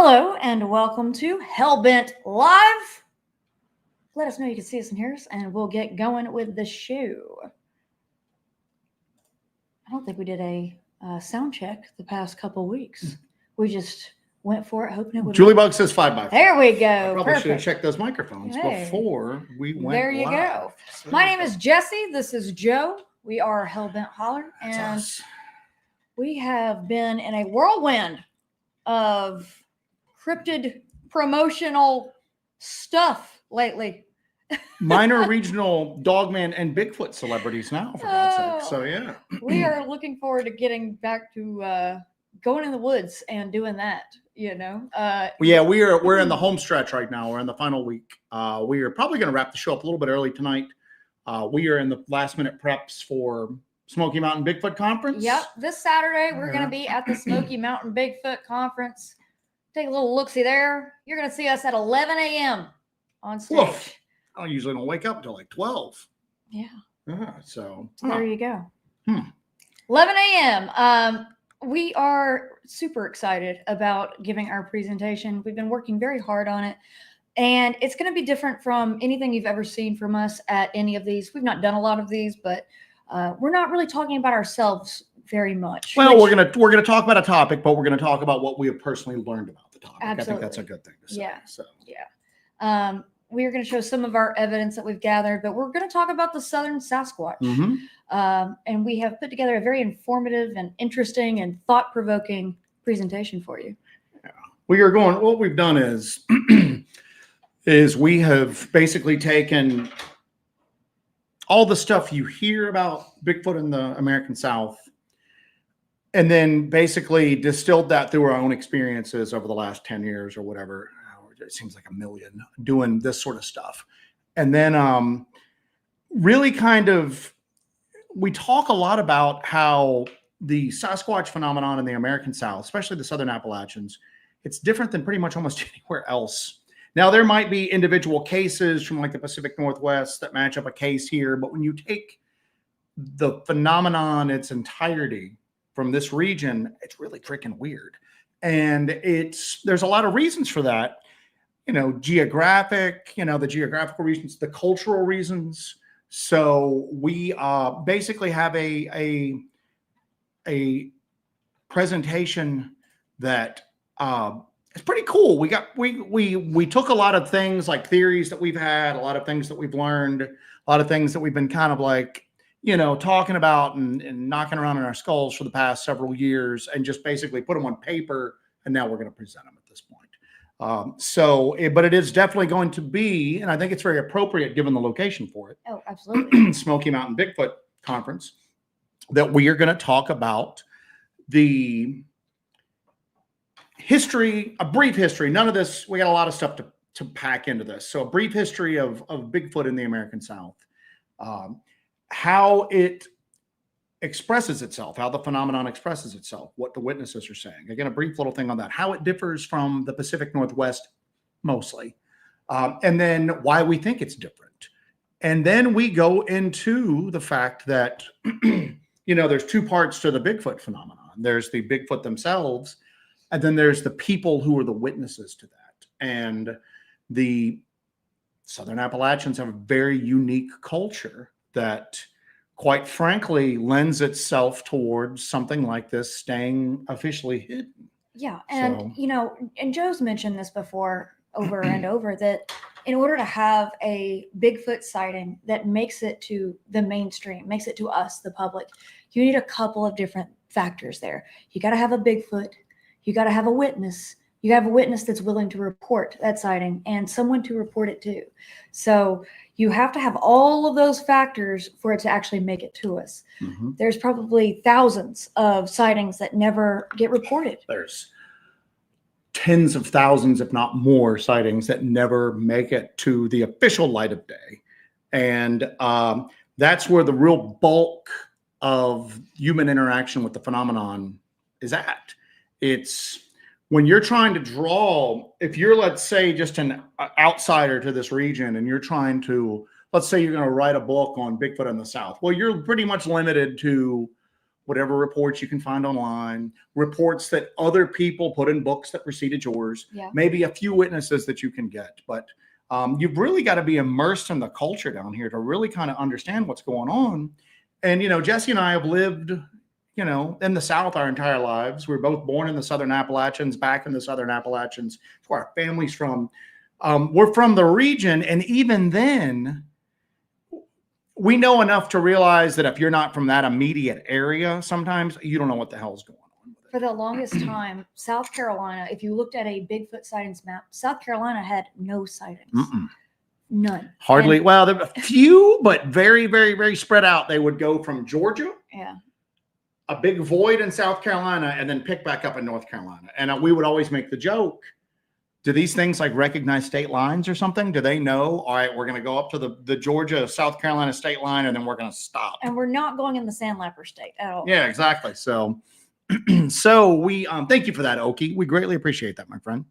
Hello and welcome to Hellbent Live. Let us know you can see us and hear us, and we'll get going with the show. I don't think we did a sound check the past couple weeks. We just went for it, hoping it would. Julie Bug says 5x5. There we go. I probably Perfect. should have checked those microphones before we went. There you live. go. My name is Jesse. This is Joe. We are Hellbent Holler, and we have been in a whirlwind of cryptid promotional stuff lately. Minor regional Dogman and Bigfoot celebrities now, for God's sake. So yeah, we are looking forward to getting back to going in the woods and doing that. You know, yeah, we're in the home stretch right now. We're in the final week. We are probably going to wrap the show up a little bit early tonight. We are in the last minute preps for Smoky Mountain Bigfoot Conference. Yep, this Saturday we're going to be at the Smoky Mountain Bigfoot Conference. Take a little look-see there. You're going to see us at 11 a.m. on stage. Woof. I usually don't wake up until like 12. Yeah. So there you go. 11 a.m. We are super excited about giving our presentation. We've been working very hard on it. And it's going to be different from anything you've ever seen from us at any of these. We've not done a lot of these, but we're not really talking about ourselves very much. Well, we're gonna talk about a topic, but we're gonna talk about what we have personally learned about the topic. Absolutely. I think that's a good thing to say. Yeah. So yeah. We're going to show some of our evidence that we've gathered, but we're going to talk about the southern Sasquatch. And we have put together a very informative and interesting and thought-provoking presentation for you. Yeah. What we've done is is we have basically taken all the stuff you hear about Bigfoot in the American South, and then basically distilled that through our own experiences over the last 10 years or whatever. It seems like a million doing this sort of stuff. And then really we talk a lot about how the Sasquatch phenomenon in the American South, especially the Southern Appalachians, it's different than pretty much almost anywhere else. Now, there might be individual cases from like the Pacific Northwest that match up a case here, but when you take the phenomenon in its entirety from this region, it's really freaking weird. And there's a lot of reasons for that. You know, the geographical reasons, the cultural reasons. So we basically have a presentation that is pretty cool. We took a lot of things like theories that we've had, a lot of things that we've learned, a lot of things that we've been kind of like, talking about and knocking around in our skulls for the past several years, and just basically put them on paper. And now we're going to present them at this point. But it is definitely going to be, and I think it's very appropriate given the location for it. Oh, absolutely. Smoky Mountain Bigfoot Conference, that we are going to talk about the history, a brief history. None of this, we got a lot of stuff to pack into this. So a brief history of Bigfoot in the American South, how it expresses itself, how the phenomenon expresses itself, what the witnesses are saying. Again, a brief little thing on that, how it differs from the Pacific Northwest mostly, and then why we think it's different. And then we go into the fact that, there's two parts to the Bigfoot phenomenon. There's the Bigfoot themselves, and then there's the people who are the witnesses to that. And the Southern Appalachians have a very unique culture that, quite frankly, lends itself towards something like this staying officially hidden. Yeah. And, and Joe's mentioned this before over and over, that in order to have a Bigfoot sighting that makes it to the mainstream, makes it to us, the public, you need a couple of different factors there. You got to have a Bigfoot. You got to have a witness. You have a witness that's willing to report that sighting and someone to report it to. So you have to have all of those factors for it to actually make it to us. There's probably thousands of sightings that never get reported. There's tens of thousands, if not more, sightings that never make it to the official light of day. And that's where the real bulk of human interaction with the phenomenon is at. It's when you're trying to draw, if you're, let's say, just an outsider to this region, and you're trying to, let's say you're going to write a book on Bigfoot in the South. Well, you're pretty much limited to whatever reports you can find online, reports that other people put in books that preceded yours, maybe a few witnesses that you can get. But you've really got to be immersed in the culture down here to really kind of understand what's going on. And, Jesse and I have lived, in the South our entire lives. We're both born in the Southern Appalachians, back in the Southern Appalachians. That's where our family's from. We're from the region. And even then, we know enough to realize that if you're not from that immediate area, sometimes you don't know what the hell's going on. For the longest time, South Carolina, if you looked at a Bigfoot sightings map, South Carolina had no sightings. None. Hardly. Well, there were a few, but very, very, very spread out. They would go from Georgia, a big void in South Carolina, and then pick back up in North Carolina. And we would always make the joke, do these things like recognize state lines or something? Do they know, all right, we're going to go up to the Georgia, South Carolina state line, and then we're going to stop. And we're not going in the Sandlapper state at all. Yeah, exactly. So, so we thank you for that, Okie. We greatly appreciate that, my friend.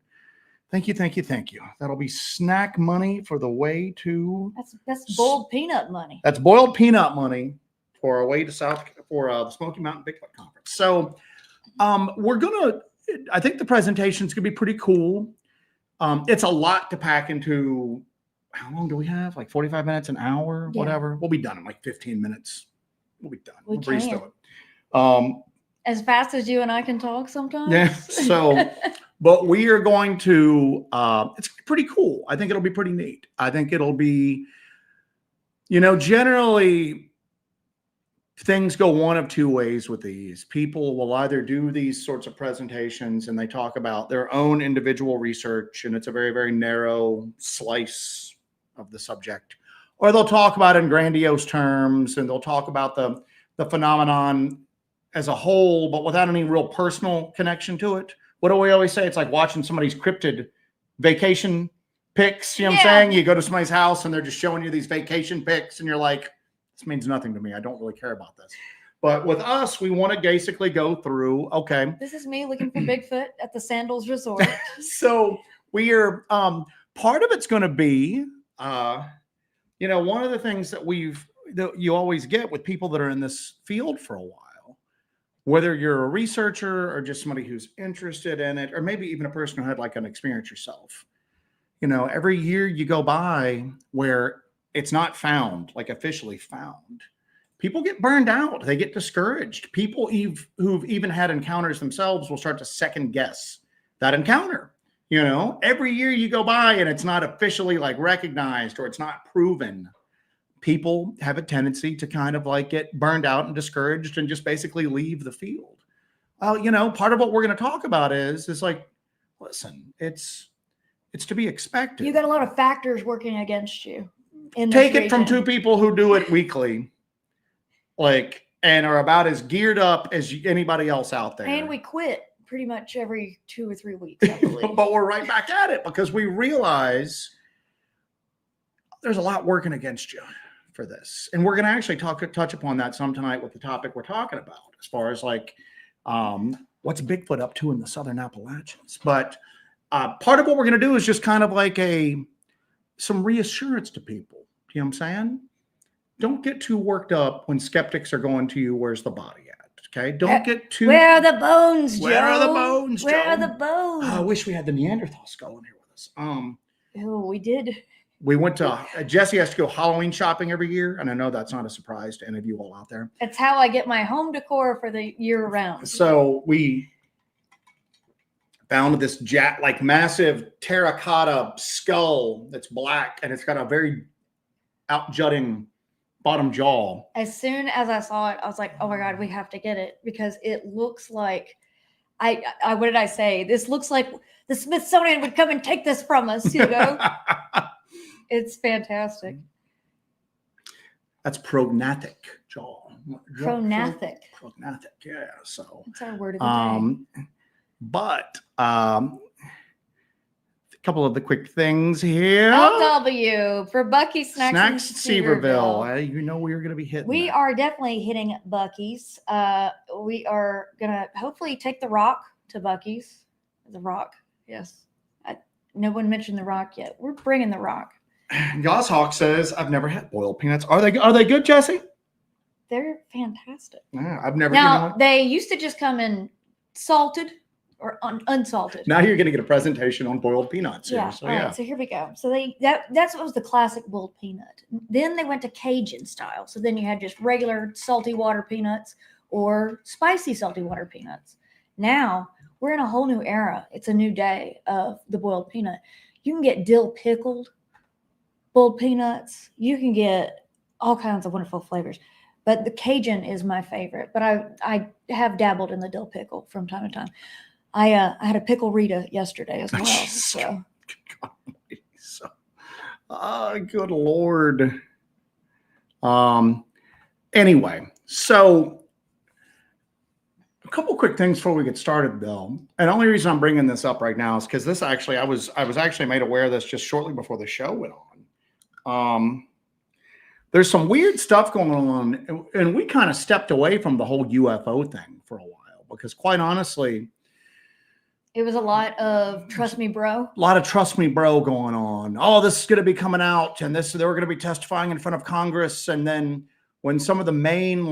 Thank you, thank you, thank you. That'll be snack money for the way to. That's boiled peanut money. That's boiled peanut money for our way to the Smoky Mountain Bigfoot Conference. So, I think the presentation's gonna be pretty cool. It's a lot to pack into. How long do we have? Like 45 minutes, an hour, whatever. We'll be done in like 15 minutes. We'll be done. We'll breeze through it. As fast as you and I can talk sometimes. Yeah. So, but we are going to, it's pretty cool. I think it'll be pretty neat. I think it'll be, generally things go one of two ways with these. People will either do these sorts of presentations and they talk about their own individual research, and it's a very, very narrow slice of the subject, or they'll talk about it in grandiose terms, and they'll talk about the phenomenon as a whole, but without any real personal connection to it. What do we always say? It's like watching somebody's cryptid vacation pics. You know what I'm saying? You go to somebody's house and they're just showing you these vacation pics, and you're like, this means nothing to me. I don't really care about this. But with us, we want to basically go through, okay. This is me looking for Bigfoot at the Sandals Resort. So we are, part of it's going to be, one of the things that you always get with people that are in this field for a while, whether you're a researcher or just somebody who's interested in it, or maybe even a person who had like an experience yourself. Every year you go by where it's not found, like officially found, people get burned out. They get discouraged. People who've even had encounters themselves will start to second guess that encounter. Every year you go by and it's not officially like recognized, or it's not proven. People have a tendency to kind of like get burned out and discouraged and just basically leave the field. Part of what we're going to talk about is like, listen, it's to be expected. You got a lot of factors working against you. Take it from two people who do it weekly, and are about as geared up as anybody else out there. And we quit pretty much every 2 or 3 weeks, I believe. But we're right back at it because we realize there's a lot working against you for this. And we're going to actually touch upon that some tonight with the topic we're talking about, as far as like what's Bigfoot up to in the Southern Appalachians. But part of what we're going to do is just kind of like some reassurance to people. You know what I'm saying? Don't get too worked up when skeptics are going to you, where's the body at? Okay? Don't get too... Where are the bones, Joe? Where are the bones, Where Joe? are the bones? I wish we had the Neanderthal skull in here with us. Oh, we did. We went to... Jesse has to go Halloween shopping every year, and I know that's not a surprise to any of you all out there. It's how I get my home decor for the year round. So we found this massive terracotta skull that's black, and it's got a very out-jutting bottom jaw. As soon as I saw it, I was like, oh my God, we have to get it, because it looks like I what did I say? This looks like the Smithsonian would come and take this from us, It's fantastic. That's prognathic jaw. Prognathic. Prognathic, yeah. So that's our word of the day. But a couple of the quick things here. LW for Bucky Snacks in Seaverville. We were going to be hitting. We are definitely hitting Bucky's. We are going to hopefully take the Rock to Bucky's. The Rock, yes. No one mentioned the Rock yet. We're bringing the Rock. Goshawk says, I've never had boiled peanuts. Are they good, Jesse? They're fantastic. Yeah, I've never. Now, they used to just come in salted or unsalted. Now you're going to get a presentation on boiled peanuts here. Yeah. So, All right. So here we go. So that's what was the classic boiled peanut. Then they went to Cajun style. So then you had just regular salty water peanuts or spicy salty water peanuts. Now we're in a whole new era. It's a new day of the boiled peanut. You can get dill pickled boiled peanuts. You can get all kinds of wonderful flavors. But the Cajun is my favorite. But I have dabbled in the dill pickle from time to time. I had a pickle Rita yesterday as well. So. Good Lord. Anyway, so a couple quick things before we get started, Bill. And the only reason I'm bringing this up right now is because this actually, I was actually made aware of this just shortly before the show went on. There's some weird stuff going on, and we kind of stepped away from the whole UFO thing for a while because, quite honestly, it was a lot of trust me, bro. A lot of trust me, bro going on. Oh, this is going to be coming out, and they were going to be testifying in front of Congress. And then when some of the main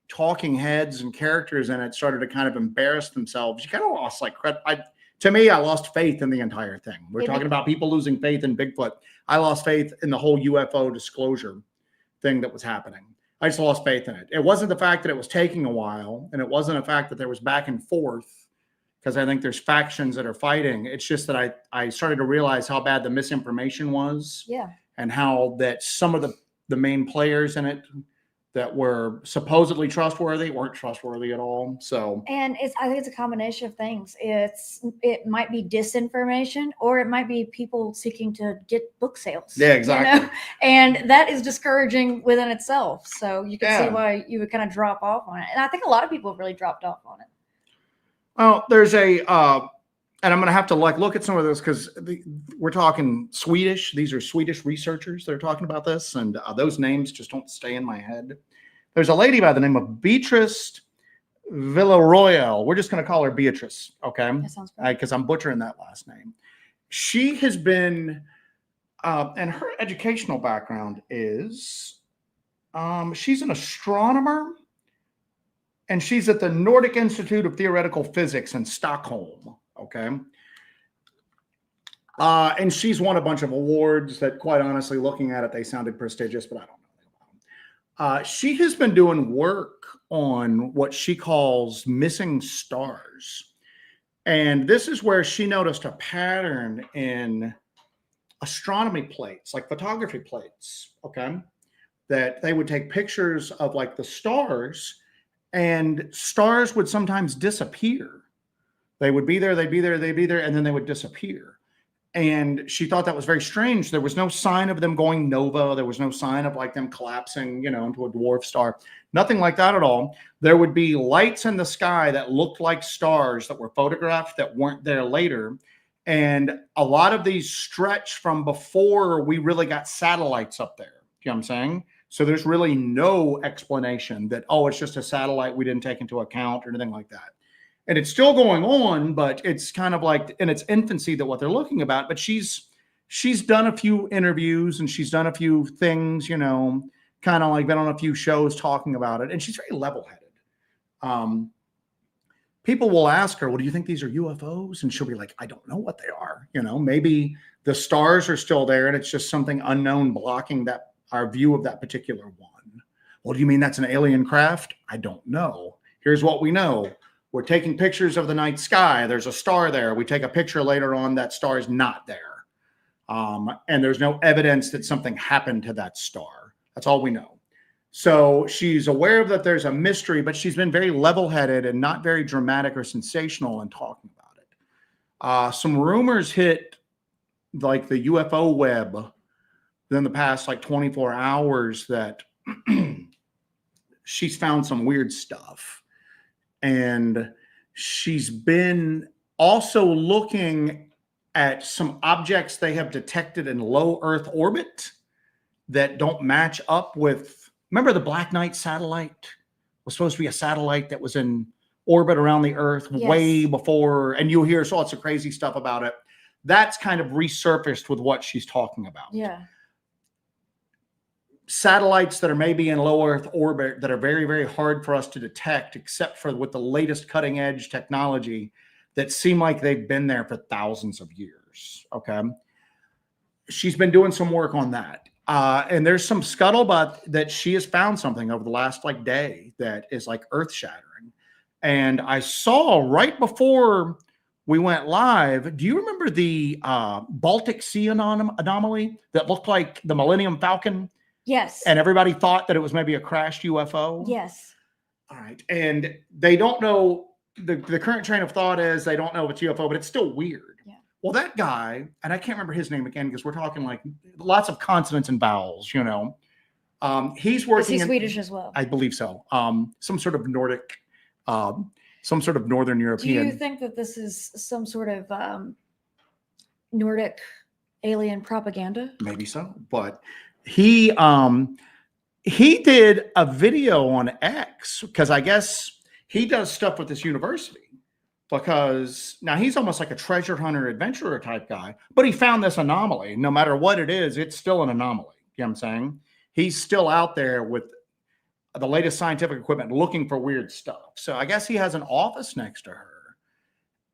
talking heads and characters in it started to kind of embarrass themselves, you kind of lost credit. To me, I lost faith in the entire thing. We're talking about people losing faith in Bigfoot. I lost faith in the whole UFO disclosure thing that was happening. I just lost faith in it. It wasn't the fact that it was taking a while, and it wasn't a fact that there was back and forth, because I think there's factions that are fighting. It's just that I started to realize how bad the misinformation was. Yeah. And how that some of the main players in it that were supposedly trustworthy weren't trustworthy at all. So, and I think it's a combination of things. It might be disinformation, or it might be people seeking to get book sales. Yeah, exactly. And that is discouraging within itself. So you can see why you would kind of drop off on it. And I think a lot of people have really dropped off on it. Well, there's and I'm going to have to look at some of this because we're talking Swedish. These are Swedish researchers that are talking about this, and those names just don't stay in my head. There's a lady by the name of Beatrice Villaroyal. We're just going to call her Beatrice, okay? That sounds great. Because I'm butchering that last name. She has been, and her educational background is, she's an astronomer. And she's at the Nordic Institute of Theoretical Physics in Stockholm, okay? And she's won a bunch of awards that, quite honestly, looking at it, they sounded prestigious, but I don't know anything about them. She has been doing work on what she calls missing stars. And this is where she noticed a pattern in astronomy plates, like photography plates, okay? That they would take pictures of the stars, and stars would sometimes disappear. They would be there, they'd be there, and then they would disappear. And she thought that was very strange. There was no sign of them going nova. There was no sign of them collapsing, into a dwarf star. Nothing like that at all. There would be lights in the sky that looked like stars that were photographed that weren't there later. And a lot of these stretch from before we really got satellites up there. You know what I'm saying? So there's really no explanation that, oh, it's just a satellite we didn't take into account or anything like that. And it's still going on, but it's kind of in its infancy that what they're looking about. But she's done a few interviews and she's done a few things, kind of been on a few shows talking about it. And she's very level-headed. People will ask her, well, do you think these are UFOs? And she'll be like, I don't know what they are. Maybe the stars are still there and it's just something unknown blocking our view of that particular one. Well, do you mean that's an alien craft? I don't know. Here's what we know. We're taking pictures of the night sky. There's a star there. We take a picture later on, that star is not there. And there's no evidence that something happened to that star. That's all we know. So she's aware of that there's a mystery, but she's been very level-headed and not very dramatic or sensational in talking about it. Some rumors hit the UFO web in the past 24 hours that she's found some weird stuff. And she's been also looking at some objects they have detected in low Earth orbit that don't match up with, remember the Black Knight satellite? Was supposed to be a satellite that was in orbit around the Earth way before, and you hear lots of crazy stuff about it. That's kind of resurfaced with what she's talking about. Yeah. satellites that are maybe in low Earth orbit that are very, very hard for us to detect, except for with the latest cutting edge technology that seem like they've been there for thousands of years. Okay. She's been doing some work on that. And there's some scuttlebutt that she has found something over the last like day that is like earth shattering. And I saw right before we went live, do you remember the Baltic Sea anomaly that looked like the Millennium Falcon? Yes. And everybody thought that it was maybe a crashed UFO? Yes. All right. And they don't know, the current train of thought is they don't know if it's UFO, but it's still weird. Yeah. Well, that guy, and I can't remember his name again because we're talking like lots of consonants and vowels, you know. He's working. Is he Swedish as well? I believe so. Some sort of Nordic, some sort of Northern European. Do you think that this is some sort of Nordic alien propaganda? Maybe so, but he did a video on X because I guess he does stuff with this university. Because now he's almost like a treasure hunter, adventurer type guy, but he found this anomaly. No matter what it is, it's still an anomaly. You know what I'm saying? He's still out there with the latest scientific equipment looking for weird stuff. So I guess he has an office next to her.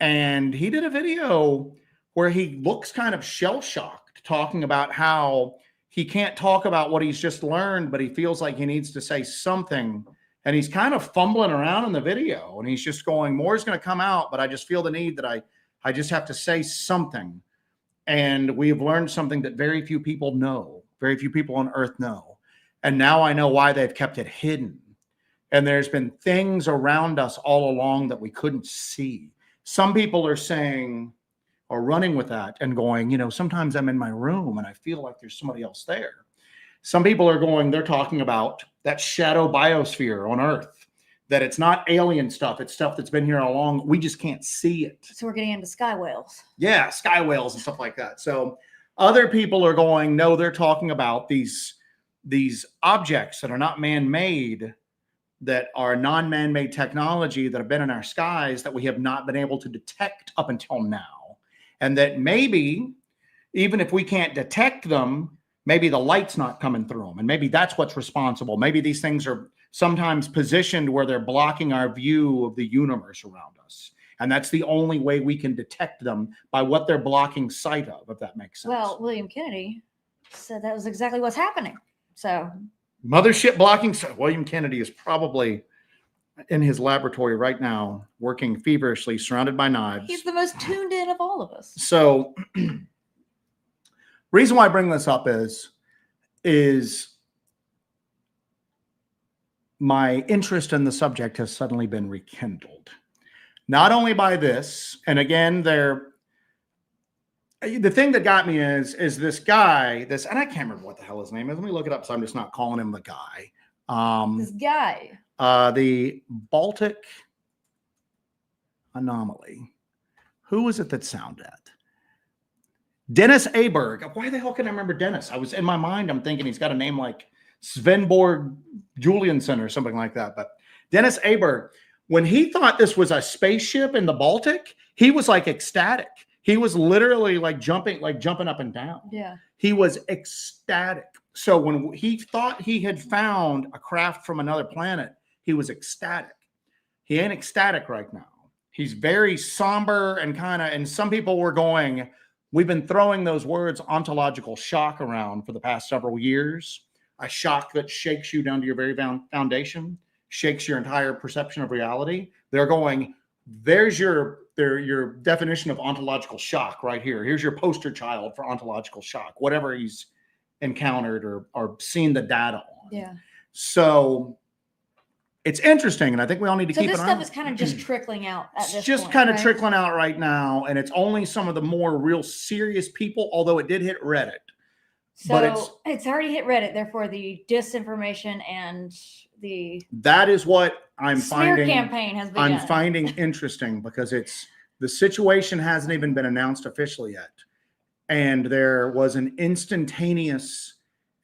And he did a video where he looks kind of shell-shocked, talking about how he can't talk about what he's just learned, but he feels like he needs to say something. And he's kind of fumbling around in the video and he's just going, more is going to come out, but I just feel the need that I just have to say something. And we've learned something that very few people know, very few people on earth know. And now I know why they've kept it hidden. And there's been things around us all along that we couldn't see. Some people are saying, or running with that and going, you know, sometimes I'm in my room and I feel like there's somebody else there. Some people are going, they're talking about that shadow biosphere on Earth, that it's not alien stuff. It's stuff that's been here all along. We just can't see it. So we're getting into sky whales. Yeah, sky whales and stuff like that. So other people are going, no, they're talking about these objects that are not man-made, that are non-man-made technology that have been in our skies that we have not been able to detect up until now. And that maybe, even if we can't detect them, maybe the light's not coming through them. And maybe that's what's responsible. Maybe these things are sometimes positioned where they're blocking our view of the universe around us. And that's the only way we can detect them, by what they're blocking sight of, if that makes sense. Well, William Kennedy said that was exactly what's happening. So mothership blocking. So William Kennedy is probably in his laboratory right now, working feverishly, surrounded by knives. He's the most tuned in of all of us. So reason why I bring this up is my interest in the subject has suddenly been rekindled. Not only by this, and again, the thing that got me is this guy, and I can't remember what the hell his name is. Let me look it up so I'm just not calling him the guy. This guy. The Baltic anomaly. Who was it that sounded that? Dennis Aberg. Why the hell can I remember Dennis? I was in my mind, I'm thinking he's got a name like Svenborg Julianson or something like that. But Dennis Aberg, when he thought this was a spaceship in the Baltic, he was like ecstatic. He was literally like jumping up and down. Yeah. He was ecstatic. So when he thought he had found a craft from another planet, he was ecstatic. He ain't ecstatic right now. He's very somber and some people were going, we've been throwing those words ontological shock around for the past several years. A shock that shakes you down to your very foundation, shakes your entire perception of reality. They're going, there's your definition of ontological shock right here. Here's your poster child for ontological shock, whatever he's encountered or seen the data on. Yeah. So it's interesting, and I think we all need to keep an eye on it. So this stuff is kind of just trickling out at this point. It's just kind of trickling out right now, and it's only some of the more real serious people, although it did hit Reddit. So it's already hit Reddit, therefore the disinformation and that is what I'm smear finding. Campaign has begun. I'm finding interesting because the situation hasn't even been announced officially yet, and there was an instantaneous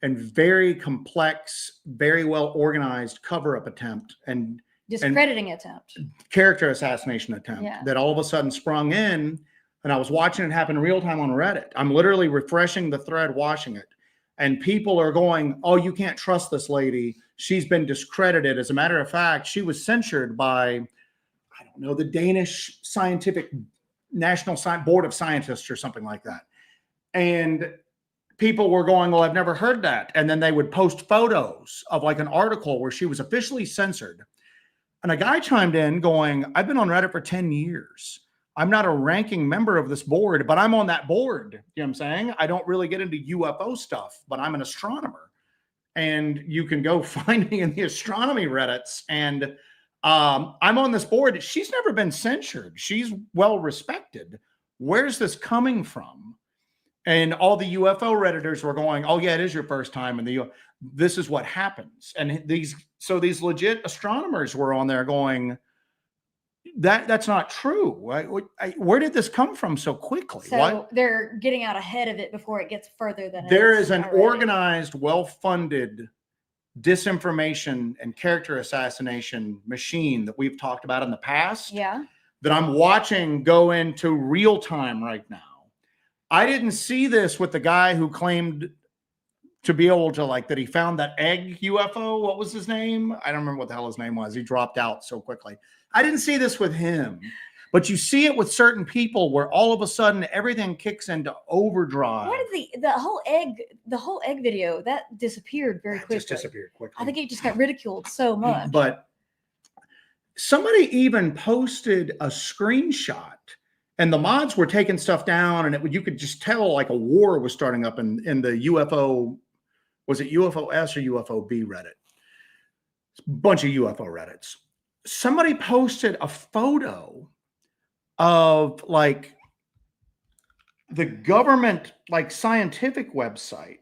and very complex, very well organized cover-up attempt and discrediting attempt, character assassination attempt that all of a sudden sprung in. And I was watching it happen in real time on Reddit. I'm literally refreshing the thread, watching it. And people are going, oh, you can't trust this lady. She's been discredited. As a matter of fact, she was censured by, I don't know, the Danish Scientific National Board of Scientists or something like that. And people were going, well, I've never heard that. And then they would post photos of like an article where she was officially censored. And a guy chimed in going, I've been on Reddit for 10 years. I'm not a ranking member of this board, but I'm on that board. You know what I'm saying? I don't really get into UFO stuff, but I'm an astronomer. And you can go find me in the astronomy Reddits. And I'm on this board. She's never been censured. She's well respected. Where's this coming from? And all the UFO Redditors were going, oh, yeah, it is your first time. And this is what happens. And these legit astronomers were on there going, that's not true. Where did this come from so quickly? So they're getting out ahead of it before it gets further than there is an organized, well-funded disinformation and character assassination machine that we've talked about in the past. Yeah. That I'm watching go into real time right now. I didn't see this with the guy who claimed to be able to that he found that egg UFO. What was his name? I don't remember what the hell his name was. He dropped out so quickly. I didn't see this with him, but you see it with certain people where all of a sudden everything kicks into overdrive. What did the whole egg video that disappeared very quickly? Just disappeared quickly. I think it just got ridiculed so much. But somebody even posted a screenshot, and the mods were taking stuff down, and you could just tell like a war was starting up in the UFO. Was it UFOS or UFOB Reddit? A bunch of UFO Reddits. Somebody posted a photo of like the government, like scientific website,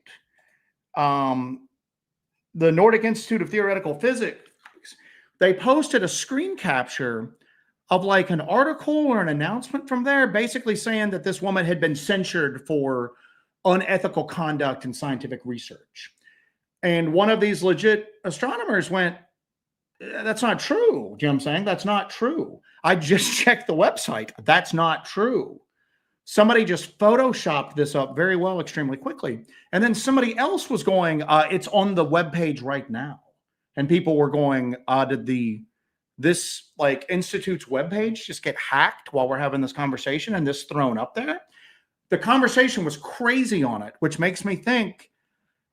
the Nordic Institute of Theoretical Physics. They posted a screen capture of like an article or an announcement from there, basically saying that this woman had been censured for unethical conduct in scientific research. And one of these legit astronomers went, that's not true. Do you know what I'm saying? That's not true. I just checked the website. That's not true. Somebody just photoshopped this up very well, extremely quickly. And then somebody else was going, it's on the webpage right now. And people were going, did this like institute's webpage just get hacked while we're having this conversation and this thrown up there? The conversation was crazy on it, which makes me think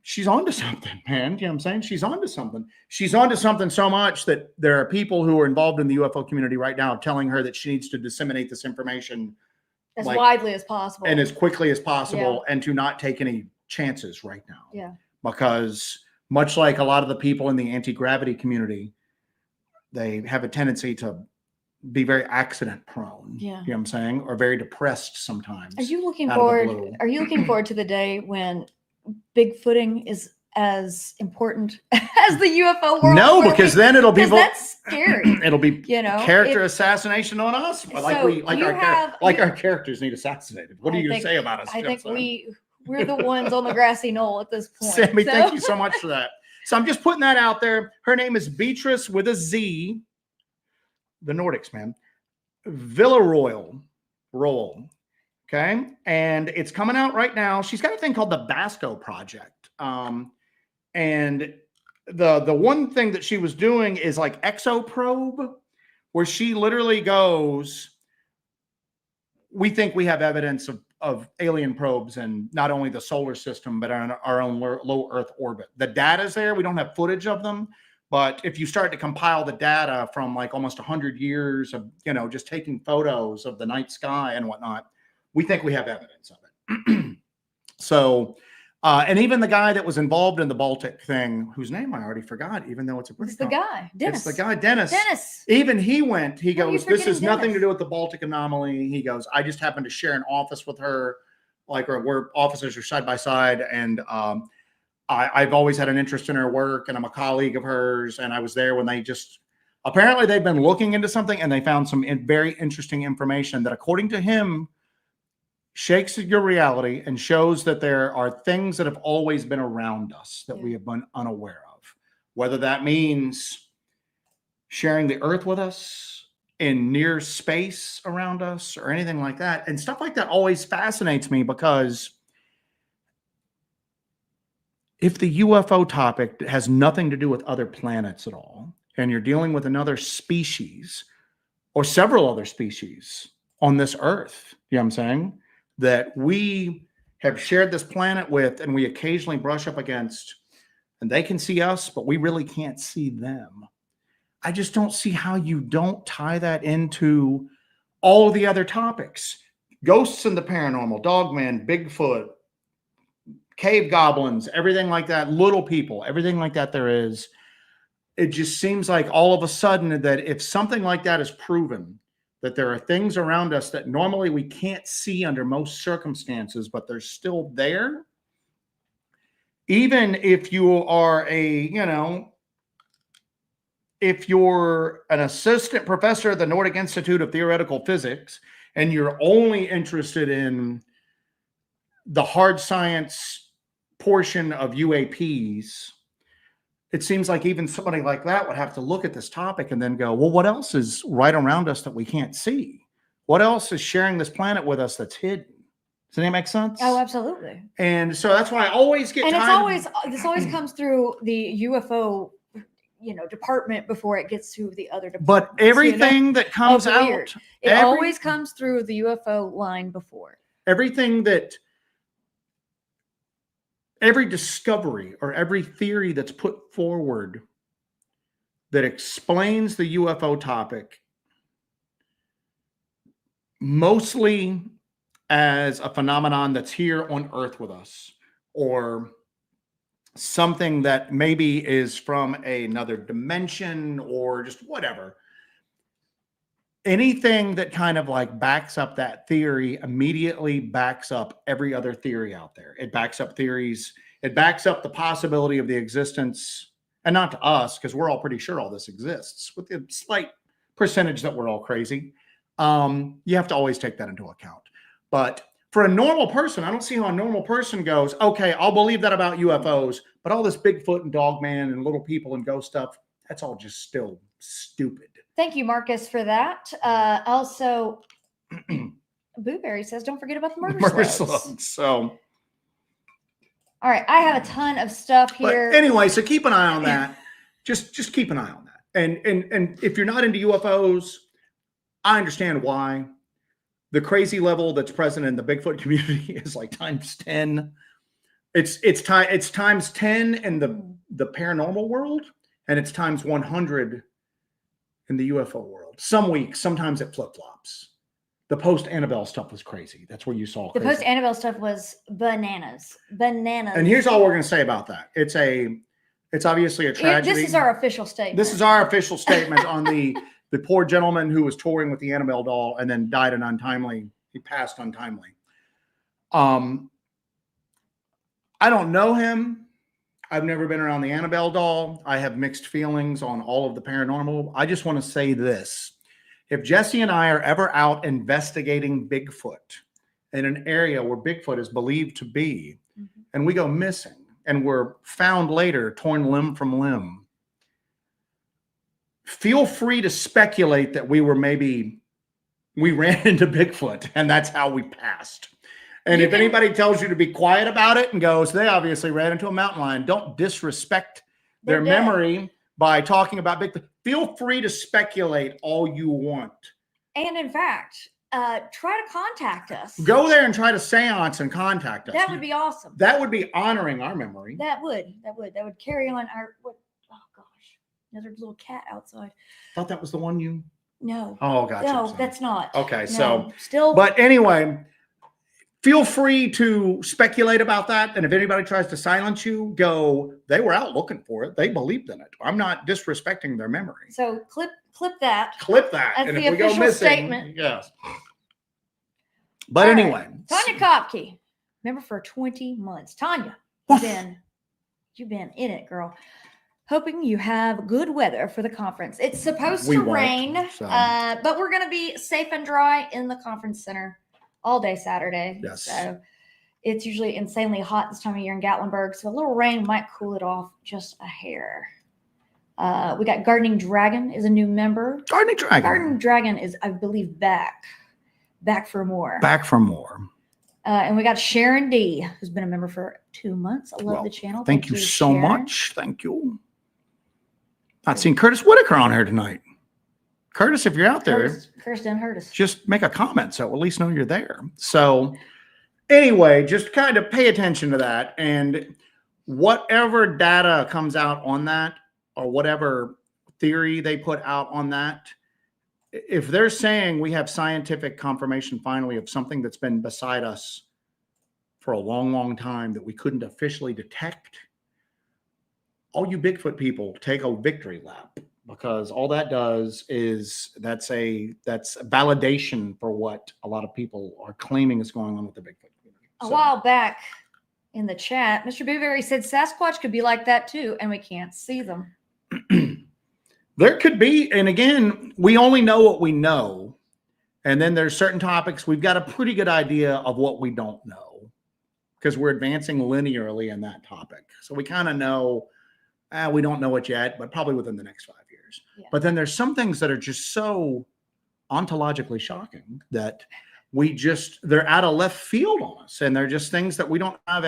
she's onto something, man. You know what I'm saying? She's onto something. She's onto something so much that there are people who are involved in the UFO community right now telling her that she needs to disseminate this information as widely as possible and as quickly as possible, and to not take any chances right now. Yeah. Because much like a lot of the people in the anti-gravity community, they have a tendency to be very accident prone. Yeah. You know what I'm saying? Or very depressed sometimes. Are you looking forward to the day when Bigfooting is as important as the UFO world? No, because then it'll be that's scary. It'll be character assassination on us. But our characters need assassinated. What are you going to say about us? I think we're the ones on the grassy knoll at this point. Sammy, thank you so much for that. So I'm just putting that out there. Her name is Beatrice with a Z. The Nordics, man. Villaroyal. Okay. And it's coming out right now. She's got a thing called the Basco Project. And the one thing that she was doing is like exoprobe, where she literally goes, we think we have evidence of alien probes and not only the solar system, but on our own low Earth orbit. The data's there. We don't have footage of them. But if you start to compile the data from like almost 100 years of, just taking photos of the night sky and whatnot, we think we have evidence of it. So, and even the guy that was involved in the Baltic thing, whose name I already forgot, even though it's a pretty... It's the guy, Dennis. It's the guy, Dennis. Dennis. Even he goes, this has nothing to do with the Baltic anomaly. He goes, I just happened to share an office with her, where officers are side by side. And I've always had an interest in her work, and I'm a colleague of hers. And I was there when apparently they've been looking into something, and they found some very interesting information that, according to him, shakes your reality and shows that there are things that have always been around us that we have been unaware of. Whether that means sharing the earth with us in near space around us or anything like that. And stuff like that always fascinates me, because if the UFO topic has nothing to do with other planets at all, and you're dealing with another species or several other species on this earth, you know what I'm saying, that we have shared this planet with and we occasionally brush up against, and they can see us, but we really can't see them. I just don't see how you don't tie that into all of the other topics. Ghosts and the paranormal, Dogman, Bigfoot, cave goblins, everything like that, little people, everything like that there is. It just seems like all of a sudden that if something like that is proven, that there are things around us that normally we can't see under most circumstances, but they're still there. Even if you are if you're an assistant professor at the Nordic Institute of Theoretical Physics, and you're only interested in the hard science portion of UAPs, it seems like even somebody like that would have to look at this topic and then go, well, what else is right around us that we can't see? What else is sharing this planet with us that's hidden? Does that make sense? Oh, absolutely. And so that's why I always get this always comes through the UFO department before it gets to the other departments. But everything that comes out, it always comes through the UFO line before. Every discovery or every theory that's put forward that explains the UFO topic, mostly as a phenomenon that's here on Earth with us, or something that maybe is from another dimension or just whatever. Anything that kind of like backs up that theory immediately backs up every other theory out there. It backs up theories. It backs up the possibility of the existence, and not to us, because we're all pretty sure all this exists, with the slight percentage that we're all crazy. You have to always take that into account. But for a normal person, I don't see how a normal person goes, okay, I'll believe that about UFOs, but all this Bigfoot and Dogman and little people and ghost stuff, that's all just still stupid. Thank you, Marcus, for that. Also, Booberry says, don't forget about the murder slugs. So, all right, I have a ton of stuff here. But anyway, so keep an eye on that. Just keep an eye on that. And if you're not into UFOs, I understand why. The crazy level that's present in the Bigfoot community is like times 10. It's times 10 in the paranormal world, and it's times 100 in the UFO world. Some weeks, sometimes it flip-flops. The post-Annabelle stuff was crazy. That's where you saw the post-Annabelle stuff was bananas. And here's all we're going to say about that. It's obviously a tragedy. This is our official statement. This is our official statement on the poor gentleman who was touring with the Annabelle doll and then died he passed untimely. I don't know him. I've never been around the Annabelle doll. I have mixed feelings on all of the paranormal. I just want to say this. If Jesse and I are ever out investigating Bigfoot in an area where Bigfoot is believed to be, and we go missing and we're found later, torn limb from limb, feel free to speculate that we ran into Bigfoot and that's how we passed. And if anybody tells you to be quiet about it and goes, they obviously ran into a mountain lion, don't disrespect their memory by talking about Bigfoot. Feel free to speculate all you want. And in fact, try to contact us. Go there and try to seance and contact us. That would be awesome. That would be honoring our memory. That would carry on our, oh gosh, another little cat outside. Thought that was the one you. No. Oh, gotcha. No, that's not. Okay, no, so still. But anyway, feel free to speculate about that. And if anybody tries to silence you, go, they were out looking for it. They believed in it. I'm not disrespecting their memory. So clip that. Clip that. That's and the if we go official missing, statement. Yes. But all anyway. Right. Tanya Kopke. Remember for 20 months. Tanya, you've been in it, girl. Hoping you have good weather for the conference. It's supposed to rain, but we're going to be safe and dry in the conference center all day Saturday. Yes. So it's usually insanely hot this time of year in Gatlinburg. So a little rain might cool it off just a hair. We got Gardening Dragon is a new member. Gardening Dragon is, I believe, back for more. Back for more. And we got Sharon D, who's been a member for 2 months. I love the channel. Thank you so Sharon. much. Thank you. Not seeing Curtis Whitaker on here tonight. Curtis, if you're out there, Curtis didn't hurt us. Just make a comment so we'll at least know you're there. So anyway, just kind of pay attention to that. And whatever data comes out on that, or whatever theory they put out on that, if they're saying we have scientific confirmation finally of something that's been beside us for a long, long time that we couldn't officially detect, all you Bigfoot people take a victory lap, because all that does is that's a validation for what a lot of people are claiming is going on with the Bigfoot community. A while back in the chat, Mr. Blueberry said Sasquatch could be like that too, and we can't see them. There could be, and again, we only know what we know. And then there's certain topics we've got a pretty good idea of what we don't know, because we're advancing linearly in that topic. So we kind of know, we don't know it yet, but probably within the next 5 years. Yeah. But then there's some things that are just so ontologically shocking that they're out of left field on us. And they're just things that we don't have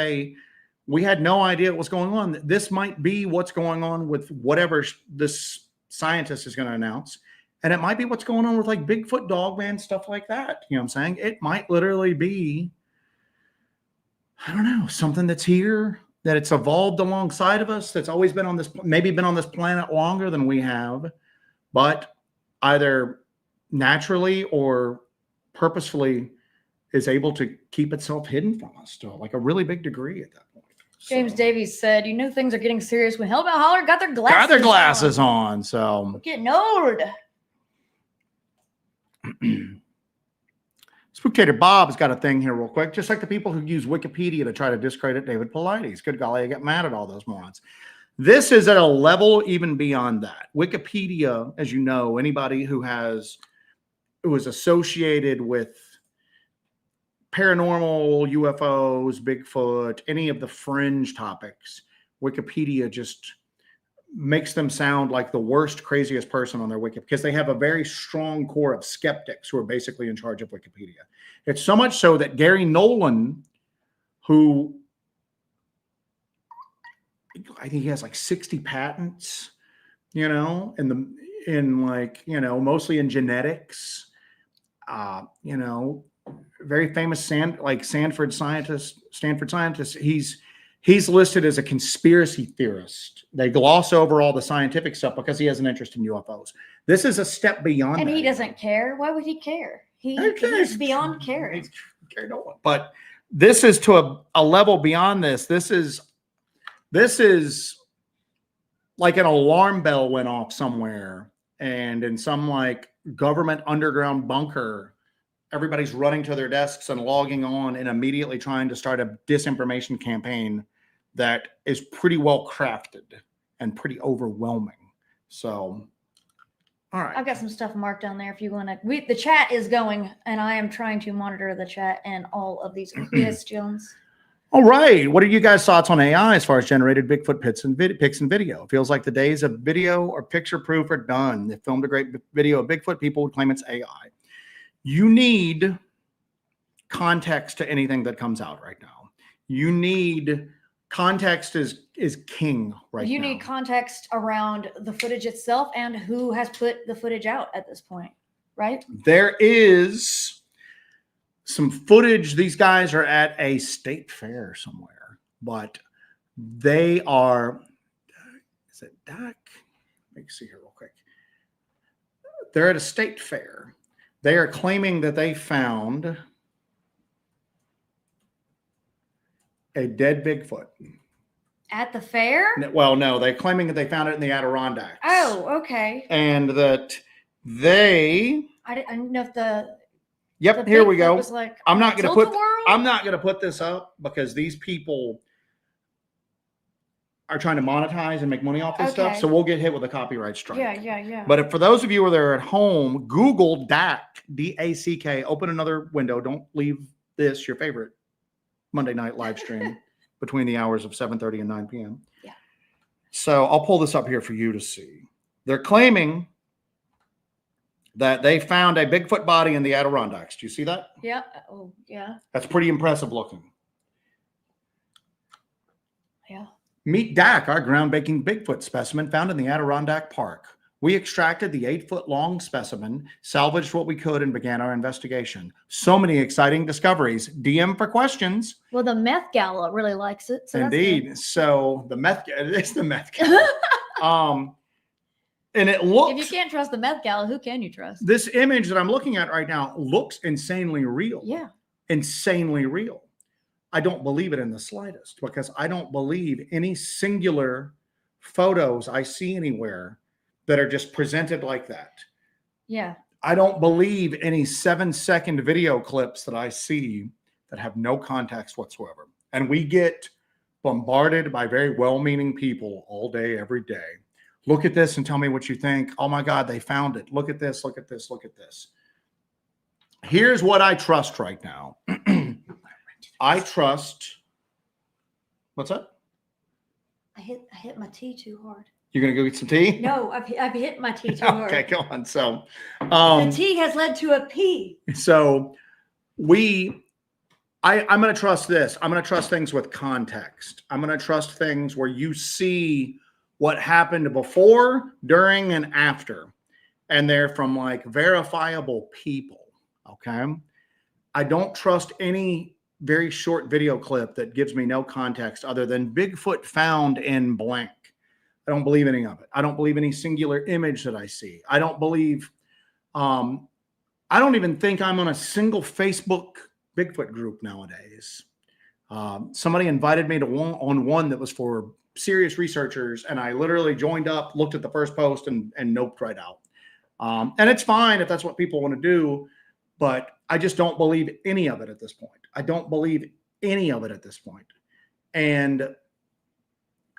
we had no idea what was going on. This might be what's going on with whatever this scientist is going to announce. And it might be what's going on with like Bigfoot, Dogman, stuff like that. You know what I'm saying? It might literally be, I don't know, something that's here, that it's evolved alongside of us, that's always been on this, maybe been on this planet longer than we have, but either naturally or purposefully is able to keep itself hidden from us to like a really big degree at that point. James Davies said, "You know things are getting serious when Hellbent Holler got their glasses on. So we're getting old." Spectator Bob's got a thing here real quick. Just like the people who use Wikipedia to try to discredit David Paulides. Good golly, I get mad at all those morons. This is at a level even beyond that. Wikipedia, as you know, anybody who is associated with paranormal, UFOs, Bigfoot, any of the fringe topics, Wikipedia just makes them sound like the worst, craziest person on their wiki, because they have a very strong core of skeptics who are basically in charge of Wikipedia. It's so much so that Gary Nolan, who I think he has like 60 patents, mostly in genetics, very famous Stanford scientist. He's listed as a conspiracy theorist. They gloss over all the scientific stuff because he has an interest in UFOs. This is a step beyond. And he doesn't care. Why would he care? He's beyond caring. But this is to a level beyond this. This is like an alarm bell went off somewhere, and in some like government underground bunker, everybody's running to their desks and logging on and immediately trying to start a disinformation campaign that is pretty well crafted and pretty overwhelming. So, all right. I've got some stuff marked down there if you want to. The chat is going, and I am trying to monitor the chat and all of these questions. All right. What are you guys' thoughts on AI as far as generated Bigfoot pics and video? It feels like the days of video or picture proof are done. They filmed a great video of Bigfoot. People would claim it's AI. You need context to anything that comes out right now. You need context is king right now. You need context around the footage itself and who has put the footage out at this point, right? There is some footage. These guys are at a state fair somewhere, but they are, is it Doc? Let me see here real quick. They're at a state fair. They are claiming that they found a dead Bigfoot. At the fair? Well, no, they're claiming that they found it in the Adirondacks. Oh, okay. And that they... I didn't know if the... Yep, here we go. Like, I'm not going to put this up because these people are trying to monetize and make money off this stuff. So we'll get hit with a copyright strike. Yeah. But for those of you who are at home, Google DAC, D-A-C-K. Open another window. Don't leave this, your favorite Monday night live stream, between the hours of 7:30 and 9 p.m. Yeah. So I'll pull this up here for you to see. They're claiming that they found a Bigfoot body in the Adirondacks. Do you see that? Yeah. Oh, yeah. That's pretty impressive looking. Yeah. Meet Dak, our groundbreaking Bigfoot specimen found in the Adirondack Park. We extracted the 8-foot-long specimen, salvaged what we could, and began our investigation. So many exciting discoveries. DM for questions. Well, the meth gala really likes it. So Indeed. So the meth, it's the meth gala. And it looks. If you can't trust the meth gala, who can you trust? This image that I'm looking at right now looks insanely real. Yeah. Insanely real. I don't believe it in the slightest, because I don't believe any singular photos I see anywhere that are just presented like that. Yeah. I don't believe any 7-second video clips that I see that have no context whatsoever. And we get bombarded by very well-meaning people all day, every day. Look at this and tell me what you think. Oh my God, they found it. Look at this, look at this, look at this. Here's what I trust right now. I trust. What's that? I hit my tea too hard. You're gonna go get some tea? No, I've hit my tea too hard. Okay, go on. So, the tea has led to a pee. So, I'm gonna trust this. I'm gonna trust things with context. I'm gonna trust things where you see what happened before, during, and after, and they're from like verifiable people. Okay, I don't trust any very short video clip that gives me no context other than Bigfoot found in blank. I don't believe any of it. I don't believe any singular image that I see. I don't believe, I don't even think I'm on a single Facebook Bigfoot group nowadays. Somebody invited me to one that was for serious researchers, and I literally joined up, looked at the first post, and noped right out. And it's fine if that's what people want to do, but I just don't believe any of it at this point. I don't believe any of it at this point. And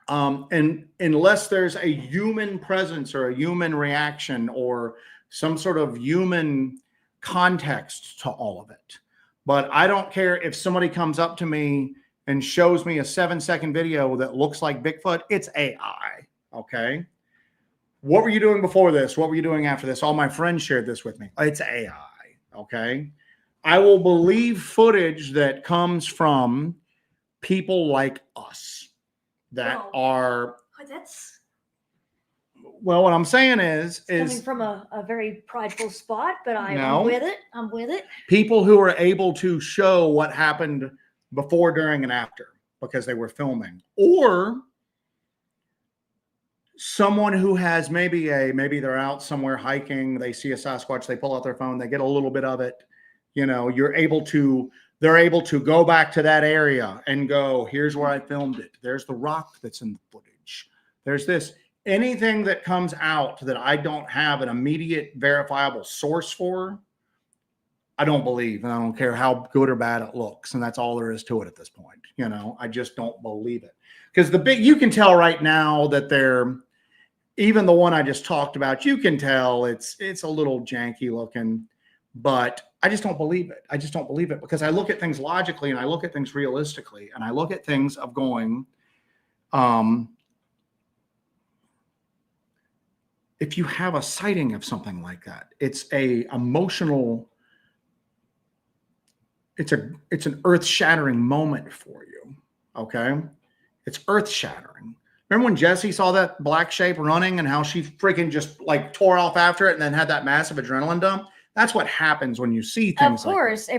unless there's a human presence or a human reaction or some sort of human context to all of it. But I don't care if somebody comes up to me and shows me a 7-second video that looks like Bigfoot. It's AI. Okay. What were you doing before this? What were you doing after this? All my friends shared this with me. It's AI. Okay. I will believe footage that comes from people like us that are. That's. Well, what I'm saying is coming from a very prideful spot, but I'm with it. I'm with it. People who are able to show what happened before, during, and after because they were filming, or someone who has maybe they're out somewhere hiking, they see a Sasquatch, they pull out their phone, they get a little bit of it. You know, they're able to go back to that area and go, here's where I filmed it. There's the rock that's in the footage. There's this. Anything that comes out that I don't have an immediate verifiable source for, I don't believe, and I don't care how good or bad it looks. And that's all there is to it at this point. You know, I just don't believe it. Because you can tell right now that even the one I just talked about, you can tell it's a little janky looking, but I just don't believe it. I just don't believe it because I look at things logically and I look at things realistically and I look at things of going, if you have a sighting of something like that, it's an earth-shattering moment for you. Okay. It's earth-shattering. Remember when Jessie saw that black shape running and how she freaking just like tore off after it and then had that massive adrenaline dump? That's what happens when you see things. Of course, like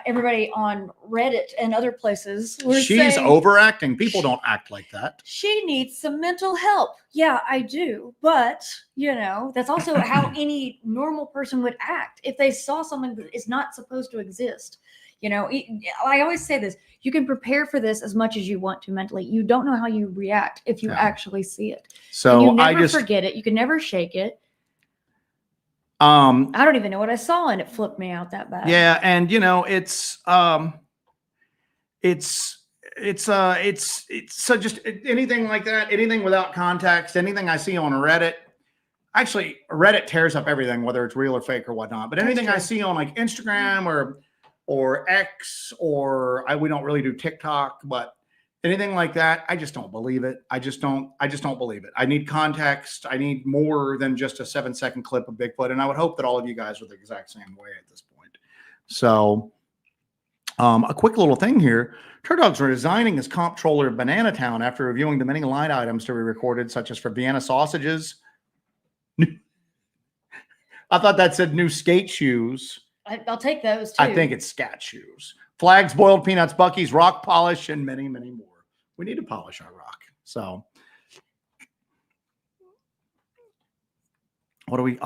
everybody on Reddit and other places. She's overacting. People don't act like that. She needs some mental help. Yeah, I do. But, you know, that's also how any normal person would act if they saw something that is not supposed to exist. You know, I always say this. You can prepare for this as much as you want to mentally. You don't know how you react if you actually see it. So and you never forget it. You can never shake it. I don't even know what I saw and it flipped me out that bad. Yeah, and you know, it's so just anything like that, anything without context, anything I see on Reddit. Actually, Reddit tears up everything, whether it's real or fake or whatnot. But anything I see on like Instagram or X or we don't really do TikTok, but anything like that, I just don't believe it. I just don't believe it. I need context. I need more than just a 7-second clip of Bigfoot. And I would hope that all of you guys are the exact same way at this point. So a quick little thing here. Turdogs are designing his comptroller of Banana Town after reviewing the many line items to be recorded, such as for Vienna sausages. I thought that said new skate shoes. I'll take those too. I think it's scat shoes. Flags, boiled peanuts, Buc-ee's, rock polish, and many, many more. We need to polish our rock. So what do we,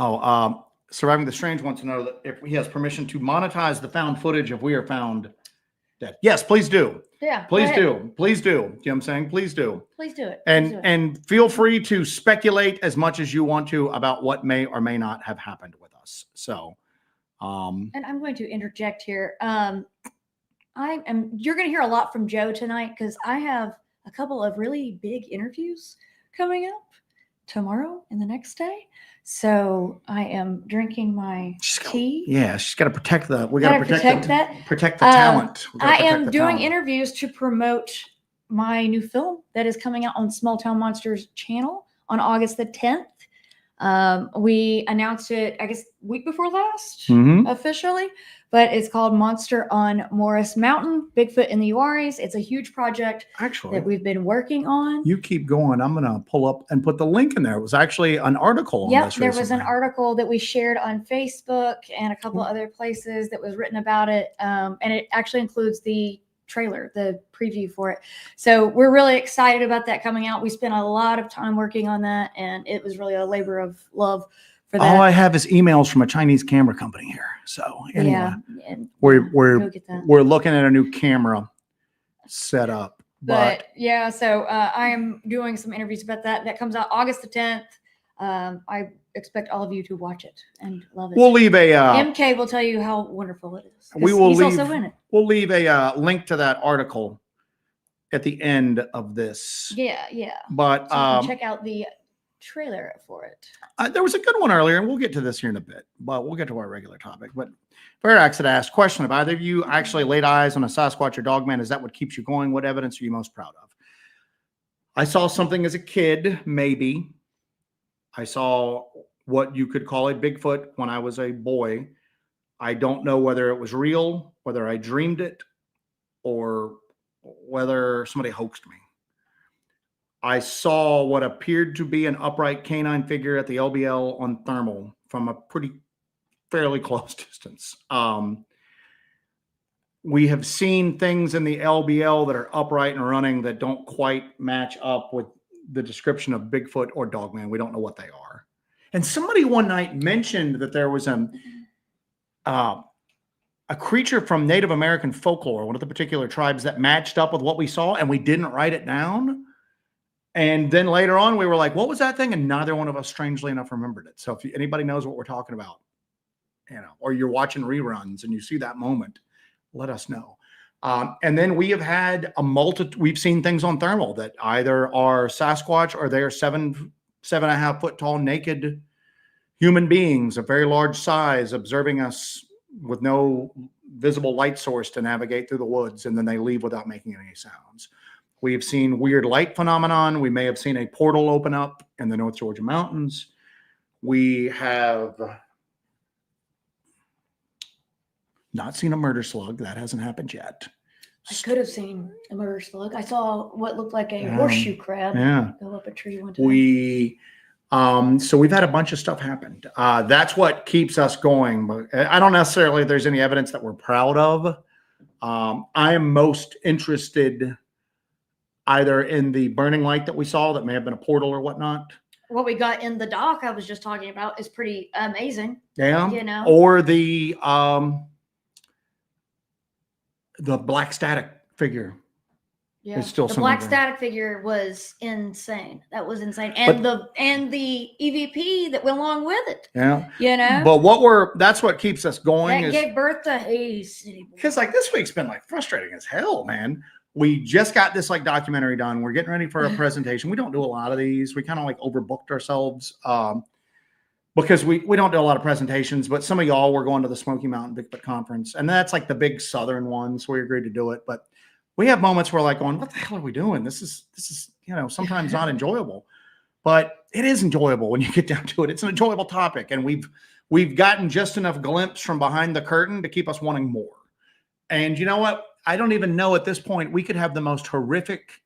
Surviving the Strange wants to know that if he has permission to monetize the found footage if we are found dead. Yes, please do. Yeah. Please do. Please do. You know what I'm saying? Please do. Please do it. And feel free to speculate as much as you want to about what may or may not have happened with us. So and I'm going to interject here. You're going to hear a lot from Joe tonight because I have a couple of really big interviews coming up tomorrow and the next day. So I am drinking my tea. Yeah, she's got to protect the. We got to protect that. Protect the talent. I am doing interviews to promote my new film that is coming out on Small Town Monsters channel on August the 10th. We announced it, I guess, week before last, officially, but it's called Monster on Morris Mountain, Bigfoot in the Uaris. It's a huge project that we've been working on. You keep going. I'm going to pull up and put the link in there. It was actually an article. Yeah, there was an article that we shared on Facebook and a couple other places that was written about it. And it actually includes the trailer, the preview for it. So we're really excited about that coming out. We spent a lot of time working on that, and it was really a labor of love for that. All I have is emails from a Chinese camera company here. So anyway, yeah, we're looking at a new camera set up. But yeah, so I am doing some interviews about that. That comes out August the 10th. I expect all of you to watch it and love it. We'll leave a MK will tell you how wonderful it is. He's also in it. We'll leave a link to that article at the end of this. Yeah. But so you can check out the trailer for it. There was a good one earlier, and we'll get to this here in a bit. But we'll get to our regular topic. But Verax had asked, question: have either of you actually laid eyes on a Sasquatch or Dogman? Is that what keeps you going? What evidence are you most proud of? I saw something as a kid, maybe. I saw what you could call a Bigfoot when I was a boy. I don't know whether it was real, whether I dreamed it, or whether somebody hoaxed me. I saw what appeared to be an upright canine figure at the LBL on Thermal from a fairly close distance. We have seen things in the LBL that are upright and running that don't quite match up with the description of Bigfoot or Dogman. We don't know what they are. And somebody one night mentioned that there was a creature from Native American folklore, one of the particular tribes, that matched up with what we saw, and we didn't write it down. And then later on, we were like, what was that thing? And neither one of us, strangely enough, remembered it. So if anybody knows what we're talking about, or you're watching reruns and you see that moment, let us know. And then we have had we've seen things on Thermal that either are Sasquatch or they are 7.5 foot tall naked human beings of very large size observing us with no visible light source to navigate through the woods, and then they leave without making any sounds. We have seen weird light phenomenon. We may have seen a portal open up in the North Georgia mountains. We have not seen a murder slug. That hasn't happened yet. I could have seen a murder slug. I saw what looked like a horseshoe crab go up a tree one time. So we've had a bunch of stuff happen. That's what keeps us going. But I don't necessarily think there's any evidence that we're proud of. I am most interested either in the burning light that we saw that may have been a portal or whatnot. What we got in the dock I was just talking about is pretty amazing. Yeah. Or the black static figure. Yeah, it's still the black static figure was insane. That was insane, and the EVP that went along with it. Yeah, But that's what keeps us going. That gave birth to Haze City. Because this week's been frustrating as hell, man. We just got this documentary done. We're getting ready for a presentation. We don't do a lot of these. We kind of overbooked ourselves because we don't do a lot of presentations. But some of y'all were going to the Smoky Mountain Bigfoot Conference, and that's the big southern one, so we agreed to do it. But we have moments where like going, what the hell are we doing? This is, sometimes not enjoyable, but it is enjoyable when you get down to it. It's an enjoyable topic. And we've gotten just enough glimpse from behind the curtain to keep us wanting more. And you know what? I don't even know at this point, we could have the most horrific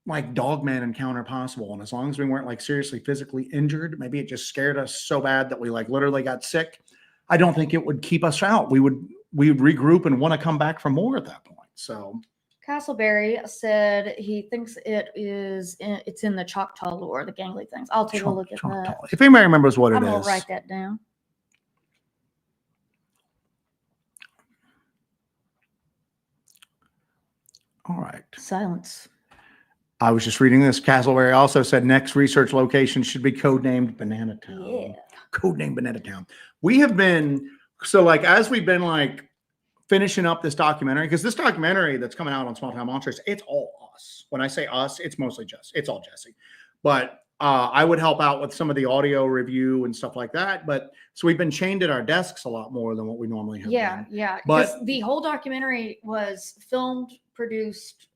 like Dogman encounter possible. And as long as we weren't like seriously physically injured, maybe it just scared us so bad that we like literally got sick. I don't think it would keep us out. We would regroup and want to come back for more at that point. So Castleberry said he thinks it's in the Choctaw lore, the gangly things. I'll take a look at that. If anybody remembers what it is. I'm going to write that down. All right. Silence. I was just reading this. Castleberry also said next research location should be codenamed Banana Town. Yeah. Codenamed Banana Town. We have been, so like, as we've been like finishing up this documentary, because this documentary that's coming out on Small Town Monsters, it's all us. When I say us, it's mostly it's all Jesse. But I would help out with some of the audio review and stuff like that. But so we've been chained at our desks a lot more than what we normally have. Yeah. But the whole documentary was filmed, produced,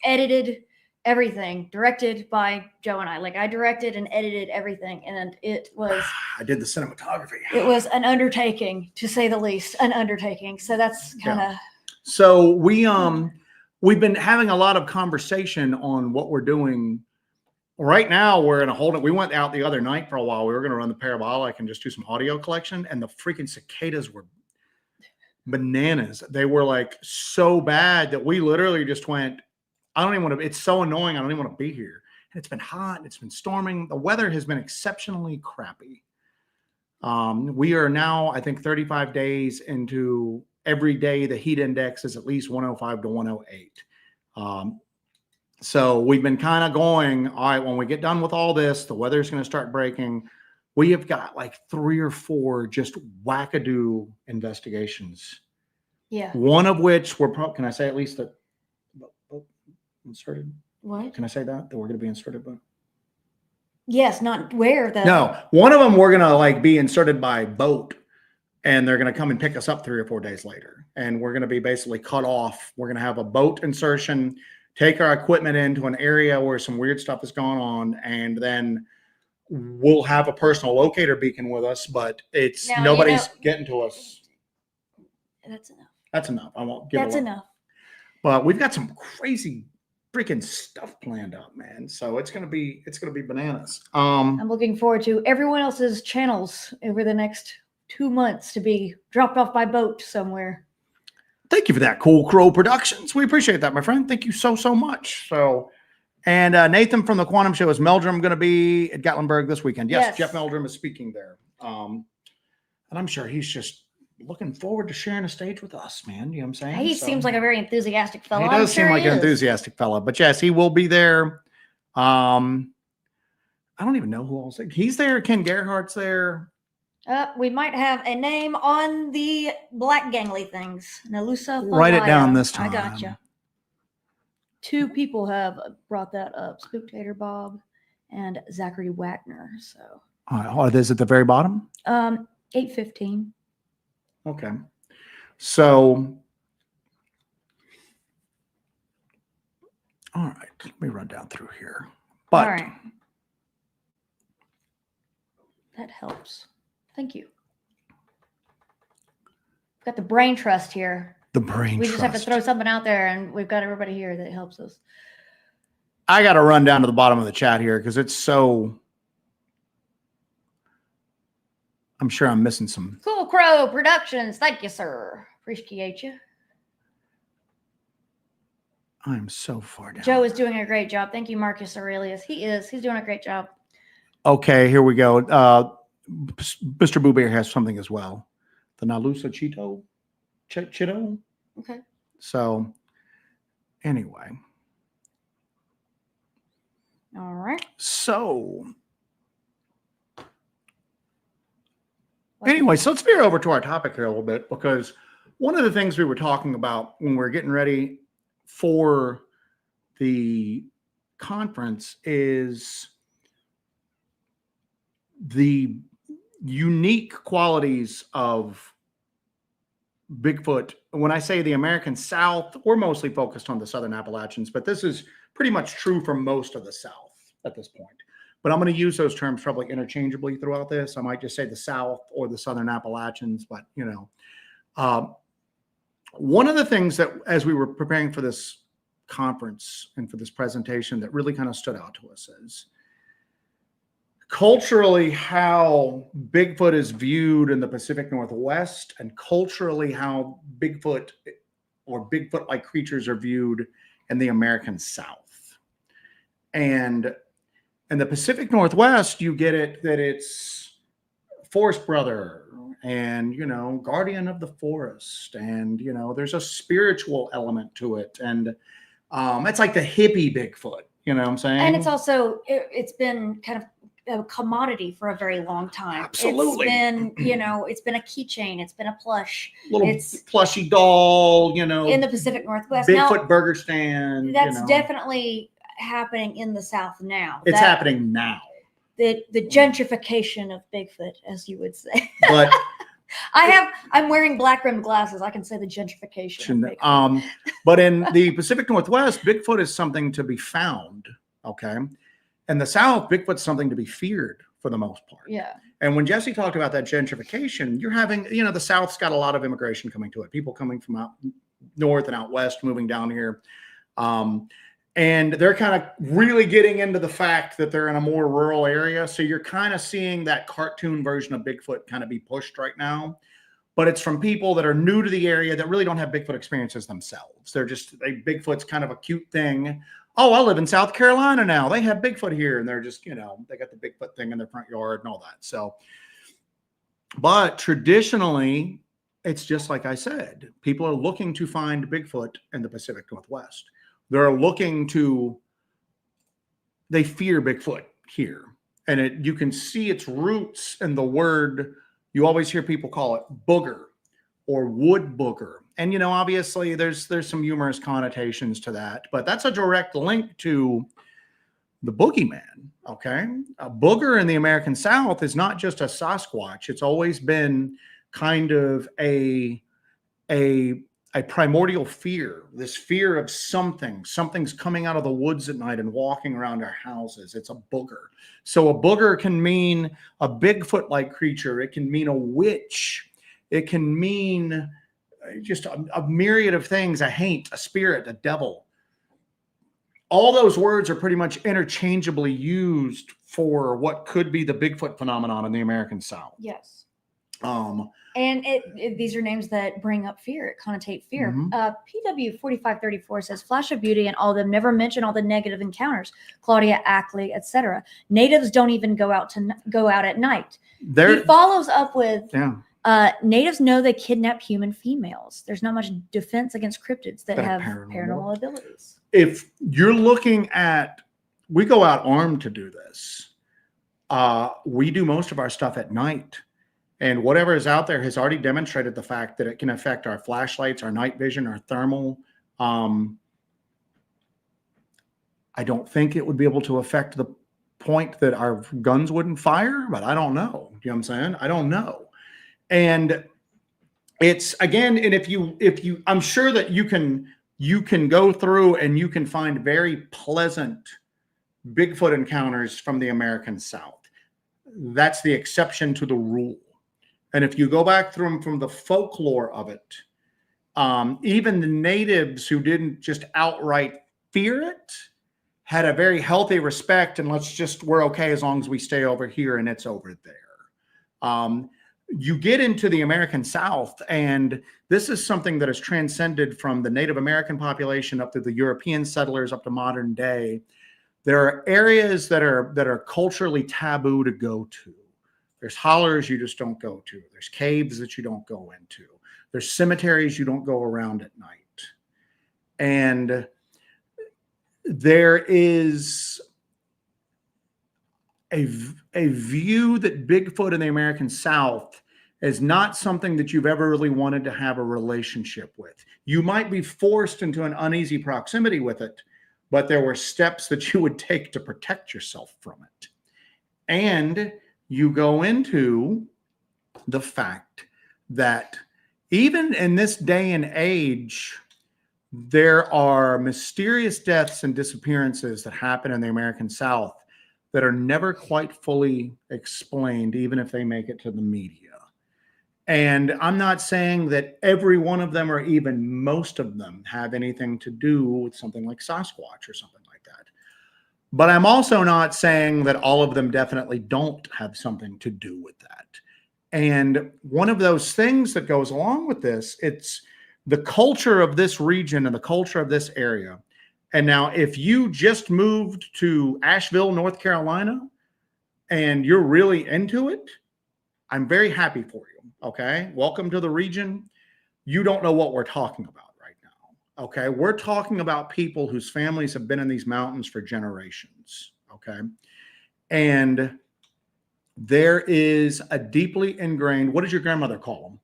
edited, everything, directed by Joe and I. Like I directed and edited everything, and it was I did the cinematography. It was an undertaking, to say the least, an undertaking. So that's kind of So we've been having a lot of conversation on what we're doing. Right now we're in a hold. We went out the other night for a while. We were going to run the parabolic and just do some audio collection, and the freaking cicadas were bananas. They were like so bad that we literally just went, I don't even want to, it's so annoying. I don't even want to be here. And it's been hot. It's been storming. The weather has been exceptionally crappy. We are now, I think, 35 days into every day. The heat index is at least 105 to 108. So we've been kind of going, all right, when we get done with all this, the weather's going to start breaking. We have got like 3 or 4 just wackadoo investigations. Yeah. One of which can I say at least that inserted? What? Can I say that we're going to be inserted by? Yes, not where the. No, one of them we're going to like be inserted by boat, and they're going to come and pick us up 3 or 4 days later. And we're going to be basically cut off. We're going to have a boat insertion, take our equipment into an area where some weird stuff is going on, and then we'll have a personal locator beacon with us, but it's nobody's getting to us. That's enough. That's enough. I won't give That's enough. But we've got some crazy freaking stuff planned out, man. So it's gonna be bananas. I'm looking forward to everyone else's channels over the next 2 months to be dropped off by boat somewhere. Thank you for that, Cool Crow Productions. We appreciate that, my friend. Thank you so much. So, and Nathan from the Quantum Show, is Meldrum going to be at Gatlinburg this weekend? Yes, Jeff Meldrum is speaking there. And I'm sure he's just looking forward to sharing a stage with us, man. You know what I'm saying? He seems like a very enthusiastic fellow. He does seem like an enthusiastic fellow. But yes, he will be there. I don't even know who else. He's there. Ken Gerhardt's there. We might have a name on the black gangly things. Nalusa. Write it down this time. I got you. 2 people have brought that up: Spooktator Bob and Zachary Wagner. So, are those at the very bottom? 8:15. Okay. So, all right. Let me run down through here. But all right. That helps. Thank you. We've got the brain trust here. The brain trust. We just have to throw something out there, and we've got everybody here that helps us. I got to run down to the bottom of the chat here because it's so. I'm sure I'm missing some. Cool Crow Productions. Thank you, sir. Appreciate you. I'm so far down. Joe is doing a great job. Thank you, Marcus Aurelius. He is. He's doing a great job. Okay, here we go. Mr. Boo Bear has something as well. The Nalusa Cheeto. Chito. Okay. So, anyway. All right. So, anyway, so let's veer over to our topic here a little bit, because one of the things we were talking about when we were getting ready for the conference is the unique qualities of Bigfoot, when I say the American South, we're mostly focused on the Southern Appalachians, but this is pretty much true for most of the South at this point. But I'm going to use those terms probably interchangeably throughout this. I might just say the South or the Southern Appalachians, but one of the things that, as we were preparing for this conference and for this presentation, that really kind of stood out to us is culturally how Bigfoot is viewed in the Pacific Northwest, and culturally how Bigfoot or Bigfoot-like creatures are viewed in the American South. And in the Pacific Northwest, you get it that it's forest brother and, guardian of the forest. And, there's a spiritual element to it. And it's like the hippie Bigfoot, you know what I'm saying? And it's also, it's been kind of a commodity for a very long time. Absolutely. It's been, it's been a keychain. It's been a plush. It's plushy doll, in the Pacific Northwest. Bigfoot now, burger stand. That's definitely happening in the South now. It's happening now. The gentrification of Bigfoot, as you would say. But I'm wearing black rimmed glasses. I can say the gentrification. But in the Pacific Northwest, Bigfoot is something to be found. Okay. In the South, Bigfoot's something to be feared for the most part. Yeah. And when Jesse talked about that gentrification, you're having, the South's got a lot of immigration coming to it. People coming from out north and out west, moving down here. And they're kind of really getting into the fact that they're in a more rural area. So you're kind of seeing that cartoon version of Bigfoot kind of be pushed right now. But it's from people that are new to the area that really don't have Bigfoot experiences themselves. Bigfoot's kind of a cute thing. Oh, I live in South Carolina now. They have Bigfoot here. And they're just, they got the Bigfoot thing in their front yard and all that. So, but traditionally, it's just like I said, people are looking to find Bigfoot in the Pacific Northwest. They fear Bigfoot here. And you can see its roots in the word, you always hear people call it booger or wood booger. And, obviously there's some humorous connotations to that, but that's a direct link to the boogeyman. Okay. A booger in the American South is not just a Sasquatch. It's always been kind of a primordial fear, this fear of something's coming out of the woods at night and walking around our houses. It's a booger. So a booger can mean a Bigfoot-like creature. It can mean a witch. It can mean just a myriad of things, a haint, a spirit, a devil. All those words are pretty much interchangeably used for what could be the Bigfoot phenomenon in the American South. Yes. And these are names that bring up fear. It connotate fear. Mm-hmm. PW 4534 says, Flash of Beauty and all of them never mention all the negative encounters. Claudia Ackley, etc. Natives don't even go out at night. He follows up with, natives know they kidnap human females. There's not much defense against cryptids that have paranormal abilities. If you're looking at, we go out armed to do this. We do most of our stuff at night. And whatever is out there has already demonstrated the fact that it can affect our flashlights, our night vision, our thermal. I don't think it would be able to affect the point that our guns wouldn't fire, but I don't know. You know what I'm saying? I don't know. And it's, again, and if you, I'm sure that you can go through and you can find very pleasant Bigfoot encounters from the American South. That's the exception to the rule. And if you go back through them from the folklore of it, even the natives who didn't just outright fear it had a very healthy respect. And we're okay as long as we stay over here and it's over there. You get into the American South, and this is something that has transcended from the Native American population up to the European settlers up to modern day. There are areas that are culturally taboo to go to. There's hollers you just don't go to. There's caves that you don't go into. There's cemeteries you don't go around at night. And there is a view that Bigfoot in the American South is not something that you've ever really wanted to have a relationship with. You might be forced into an uneasy proximity with it, but there were steps that you would take to protect yourself from it. And you go into the fact that even in this day and age, there are mysterious deaths and disappearances that happen in the American South that are never quite fully explained, even if they make it to the media. And I'm not saying that every one of them or even most of them have anything to do with something like Sasquatch or something like that. But I'm also not saying that all of them definitely don't have something to do with that. And one of those things that goes along with this, it's the culture of this region and the culture of this area. And now if you just moved to Asheville, North Carolina, and you're really into it, I'm very happy for you. Okay. Welcome to the region. You don't know what we're talking about right now. Okay. We're talking about people whose families have been in these mountains for generations. Okay. And there is a deeply ingrained, what does your grandmother call them?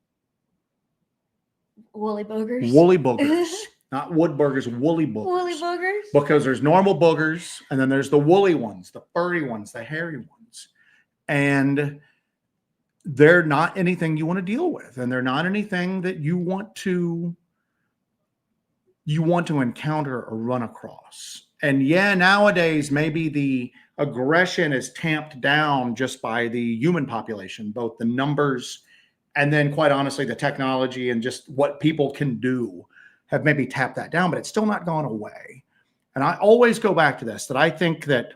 Woolly boogers. Woolly boogers. Not wood burgers, woolly boogers. Woolly boogers. Because there's normal boogers, and then there's the woolly ones, the furry ones, the hairy ones. And they're not anything you want to deal with, and they're not anything that you want to encounter or run across. And yeah, nowadays maybe the aggression is tamped down just by the human population, both the numbers and then quite honestly the technology and just what people can do have maybe tapped that down, but it's still not gone away. And I always go back to this, that I think that,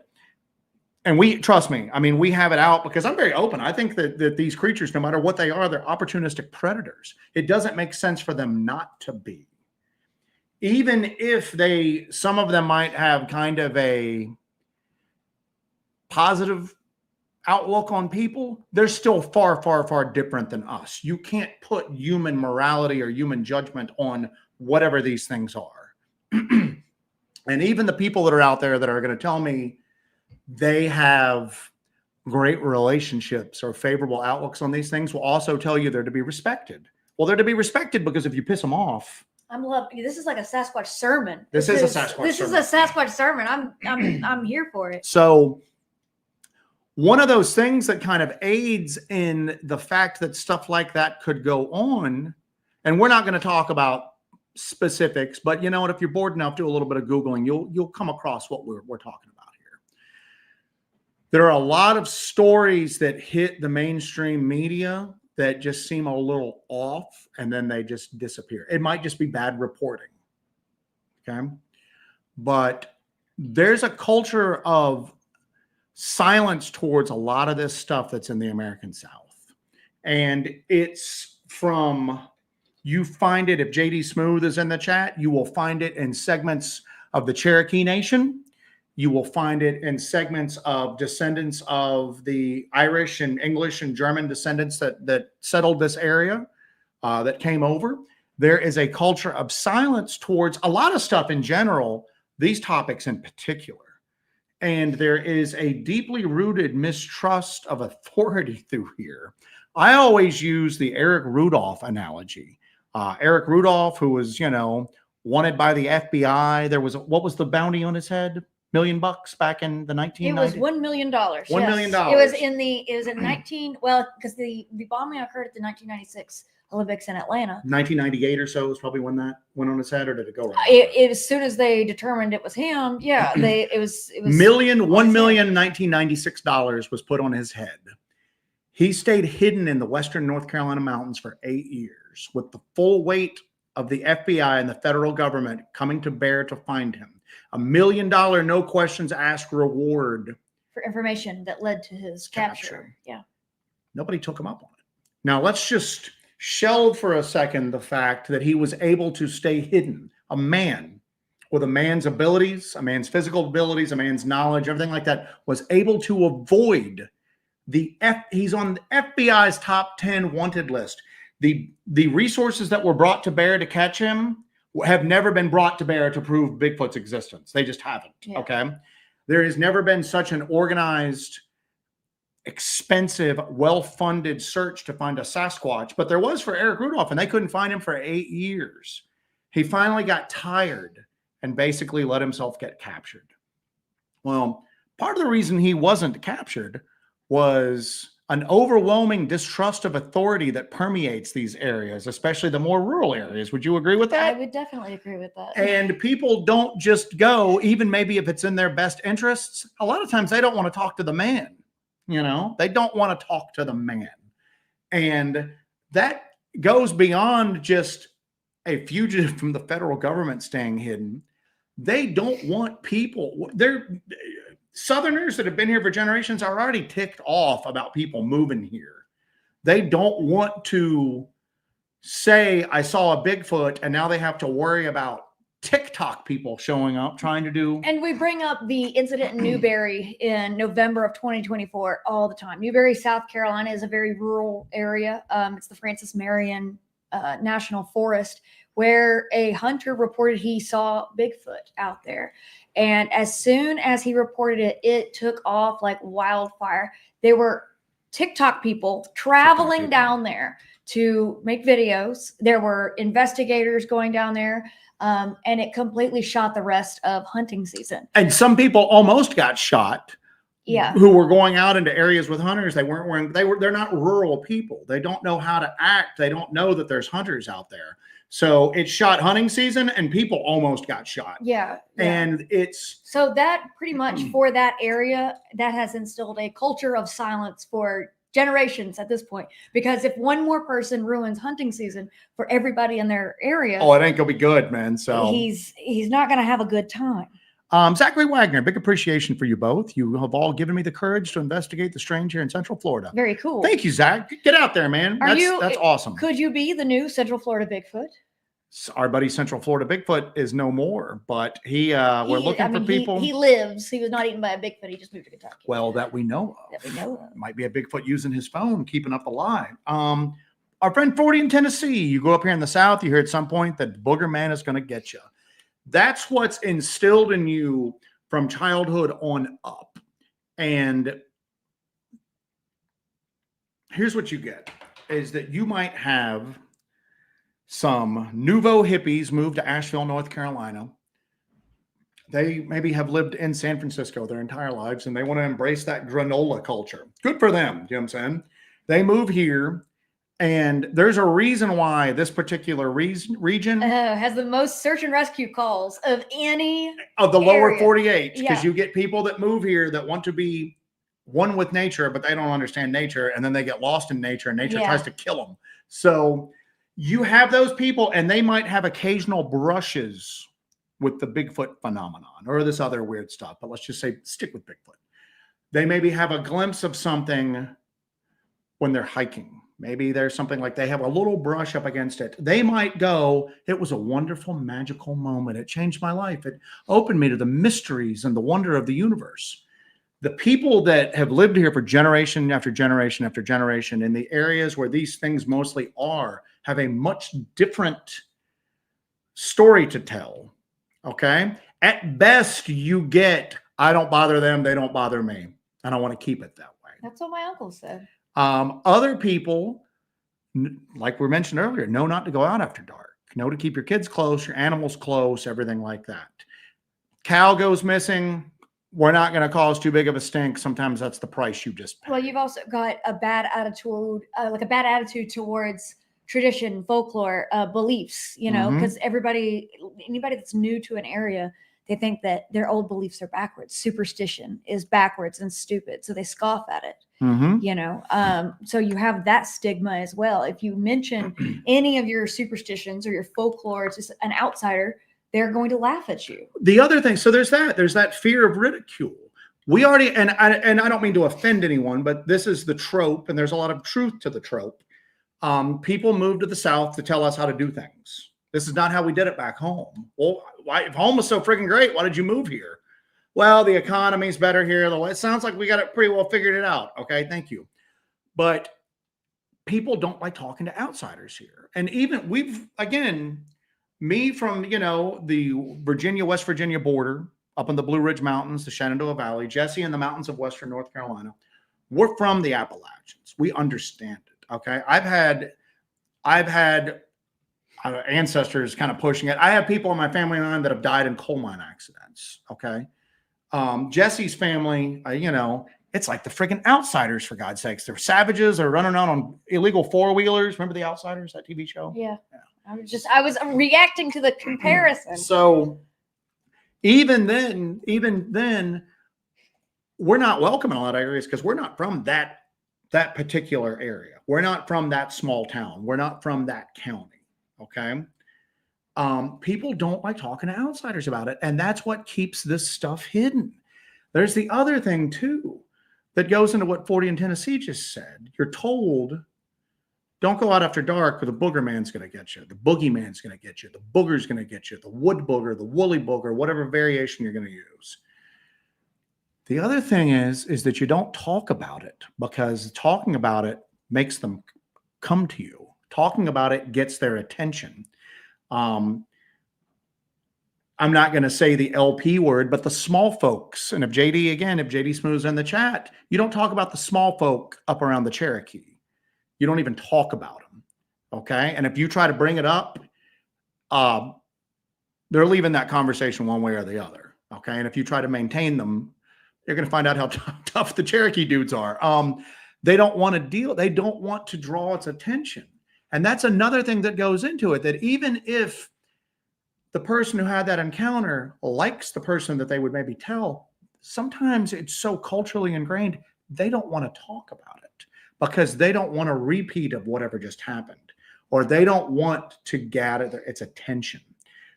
and trust me, I mean, we have it out because I'm very open. I think that these creatures, no matter what they are, they're opportunistic predators. It doesn't make sense for them not to be. Even if some of them might have kind of a positive outlook on people, they're still far, far, far different than us. You can't put human morality or human judgment on whatever these things are. And even the people that are out there that are going to tell me they have great relationships or favorable outlooks on these things will also tell you they're to be respected. Well, they're to be respected because if you piss them off. This is like a Sasquatch sermon. This is a Sasquatch sermon. I'm here for it. So one of those things that kind of aids in the fact that stuff like that could go on, and we're not going to talk about specifics, but you know what, if you're bored enough, do a little bit of Googling, you'll come across what we're talking about here. There are a lot of stories that hit the mainstream media that just seem a little off, and then they just disappear. It might just be bad reporting. Okay. But there's a culture of silence towards a lot of this stuff that's in the American South. And it's from, you find it, if JD Smooth is in the chat, you will find it in segments of the Cherokee Nation. You will find it in segments of descendants of the Irish and English and German descendants that settled this area, that came over. There is a culture of silence towards a lot of stuff in general, these topics in particular. And there is a deeply rooted mistrust of authority through here. I always use the Eric Rudolph analogy. Eric Rudolph, who was, wanted by the FBI. What was the bounty on his head? $1 million back in the 1990s. It was $1 million. $1 million. It was in 19. Well, because the bombing occurred at the 1996 Olympics in Atlanta. 1998 or so was probably when that went on his head, or did it go right? As soon as they determined it was him, yeah, it was $1 million, $1996 was put on his head. He stayed hidden in the western North Carolina mountains for 8 years with the full weight of the FBI and the federal government coming to bear to find him. $1 million, no questions asked reward for information that led to his capture. Yeah. Nobody took him up on it. Now let's just shelve for a second the fact that he was able to stay hidden. A man with a man's abilities, a man's physical abilities, a man's knowledge, everything like that, was able to avoid he's on the FBI's top 10 wanted list. The resources that were brought to bear to catch him have never been brought to bear to prove Bigfoot's existence. They just haven't. Yeah. Okay. There has never been such an organized, expensive, well-funded search to find a Sasquatch, but there was for Eric Rudolph, and they couldn't find him for 8 years. He finally got tired and basically let himself get captured. Well, part of the reason he wasn't captured was an overwhelming distrust of authority that permeates these areas, especially the more rural areas. Would you agree with that? I would definitely agree with that. And people don't just go, even maybe if it's in their best interests. A lot of times they don't want to talk to the man. They don't want to talk to the man. And that goes beyond just a fugitive from the federal government staying hidden. They don't want people. They're Southerners that have been here for generations are already ticked off about people moving here. They don't want to say, I saw a Bigfoot, and now they have to worry about TikTok people showing up trying to do. And we bring up the incident in Newberry in November of 2024 all the time. Newberry, South Carolina is a very rural area. It's the Francis Marion National Forest, where a hunter reported he saw Bigfoot out there. And as soon as he reported it, it took off like wildfire. There were TikTok people traveling down there to make videos. There were investigators going down there, and it completely shot the rest of hunting season. And some people almost got shot. Yeah. Who were going out into areas with hunters. They weren't wearing, they're not rural people. They don't know how to act. They don't know that there's hunters out there. So it shot hunting season and people almost got shot. Yeah. And it's. So that pretty much for that area, that has instilled a culture of silence for generations at this point. Because if one more person ruins hunting season for everybody in their area. Oh, it ain't gonna be good, man. So he's not gonna have a good time. Zachary Wagner, big appreciation for you both. You have all given me the courage to investigate the strange here in Central Florida. Very cool. Thank you, Zach. Get out there, man. That's awesome. Could you be the new Central Florida Bigfoot? Our buddy Central Florida Bigfoot is no more, but we're looking for people. He lives. He was not eaten by a Bigfoot. He just moved to Kentucky. Well, that we know of. That we know of. Might be a Bigfoot using his phone, keeping up the lie. Our friend 40 in Tennessee. You go up here in the South, you hear at some point that Booger Man is going to get you. That's what's instilled in you from childhood on up. And here's what you get is that you might have some nouveau hippies move to Asheville, North Carolina. They maybe have lived in San Francisco their entire lives and they want to embrace that granola culture. Good for them. You know what I'm saying? They move here. And there's a reason why this particular region has the most search and rescue calls of any of the lower 48, because yeah. You get people that move here that want to be one with nature, but they don't understand nature, and then they get lost in nature, and nature tries to kill them. So you have those people, and they might have occasional brushes with the Bigfoot phenomenon or this other weird stuff, but let's just say stick with Bigfoot. They maybe have a glimpse of something when they're hiking. Maybe there's something like they have a little brush up against it. They might go, it was a wonderful, magical moment. It changed my life. It opened me to the mysteries and the wonder of the universe. The people that have lived here for generation after generation after generation in the areas where these things mostly are have a much different story to tell. Okay. At best, you get, I don't bother them. They don't bother me. And I want to keep it that way. That's what my uncle said. Other people, like we mentioned earlier, know not to go out after dark, know to keep your kids close, your animals close, everything like that. Cow goes missing. We're not going to cause too big of a stink. Sometimes that's the price you just pay. Well, you've also got a bad attitude, towards tradition, folklore, beliefs, because anybody that's new to an area, they think that their old beliefs are backwards. Superstition is backwards and stupid. So they scoff at it, so you have that stigma as well. If you mention any of your superstitions or your folklore, it's just an outsider, they're going to laugh at you. The other thing, so there's that fear of ridicule. We already, and I don't mean to offend anyone, but this is the trope, and there's a lot of truth to the trope. People move to the South to tell us how to do things. This is not how we did it back home. Well, why, if home was so freaking great, why did you move here? Well, the economy's better here. It sounds like we got it pretty well figured it out. Okay, thank you. But people don't like talking to outsiders here. And even me from, the West Virginia border, up in the Blue Ridge Mountains, the Shenandoah Valley, Jesse in the mountains of Western North Carolina, we're from the Appalachians. We understand it. Okay. I've had ancestors kind of pushing it. I have people in my family line that have died in coal mine accidents. Okay. Jesse's family, It's like the friggin' Outsiders, for God's sakes. They're savages. They're running around on illegal four-wheelers. Remember the Outsiders, that TV show? Yeah. I was reacting to the comparison. So even then, we're not welcome in a lot of areas because we're not from that particular area. We're not from that small town. We're not from that county. Okay. People don't like talking to outsiders about it. And that's what keeps this stuff hidden. There's the other thing too, that goes into what 40 in Tennessee just said. You're told, don't go out after dark or the booger man's going to get you. The boogeyman's going to get you. The booger's going to get you. The wood booger, the woolly booger, whatever variation you're going to use. The other thing is that you don't talk about it because talking about it makes them come to you. Talking about it gets their attention. I'm not going to say the LP word, but the small folks. And if JD Smooth's in the chat, you don't talk about the small folk up around the Cherokee. You don't even talk about them. Okay. And if you try to bring it up, they're leaving that conversation one way or the other. Okay. And if you try to maintain them, you're going to find out how tough the Cherokee dudes are. They don't want to deal. They don't want to draw its attention. And that's another thing that goes into it, that even if the person who had that encounter likes the person that they would maybe tell, sometimes it's so culturally ingrained, they don't want to talk about it because they don't want a repeat of whatever just happened, or they don't want to gather its attention.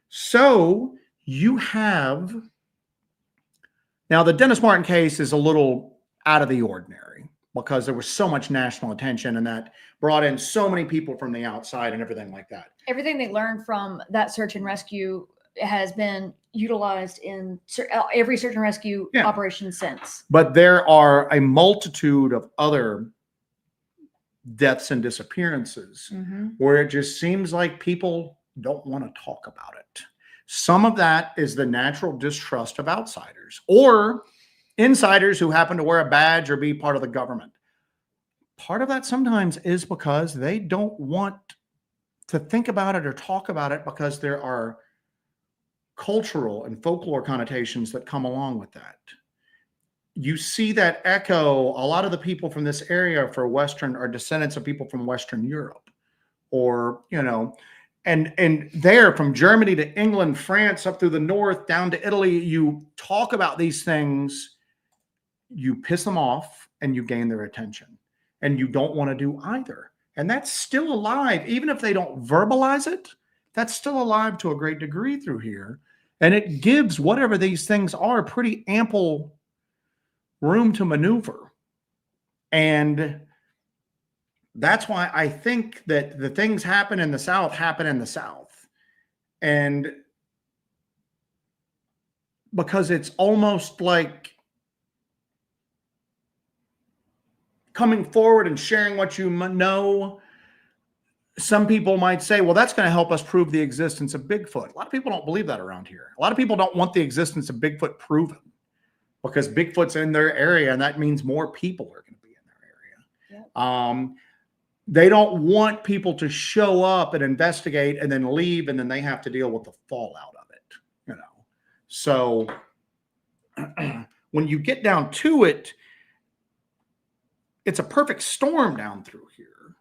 So you have, now the Dennis Martin case is a little out of the ordinary because there was so much national attention and that brought in so many people from the outside and everything like that. Everything they learned from that search and rescue has been utilized in every search and rescue operation since. But there are a multitude of other deaths and disappearances where it just seems like people don't want to talk about it. Some of that is the natural distrust of outsiders or insiders who happen to wear a badge or be part of the government. Part of that sometimes is because they don't want to think about it or talk about it because there are cultural and folklore connotations that come along with that. You see that echo. A lot of the people from this area for Western are descendants of people from Western Europe, or, and there from Germany to England, France, up through the north, down to Italy, you talk about these things, you piss them off and you gain their attention, and you don't want to do either. And that's still alive. Even if they don't verbalize it, that's still alive to a great degree through here. And it gives whatever these things are pretty ample room to maneuver. And that's why I think that the things happen in the South. And because it's almost like coming forward and sharing what you know. Some people might say, well, that's going to help us prove the existence of Bigfoot. A lot of people don't believe that around here. A lot of people don't want the existence of Bigfoot proven because Bigfoot's in their area, and that means more people are going to be in their area. Yep. They don't want people to show up and investigate and then leave, and then they have to deal with the fallout of it. So when you get down to it, it's a perfect storm down through here.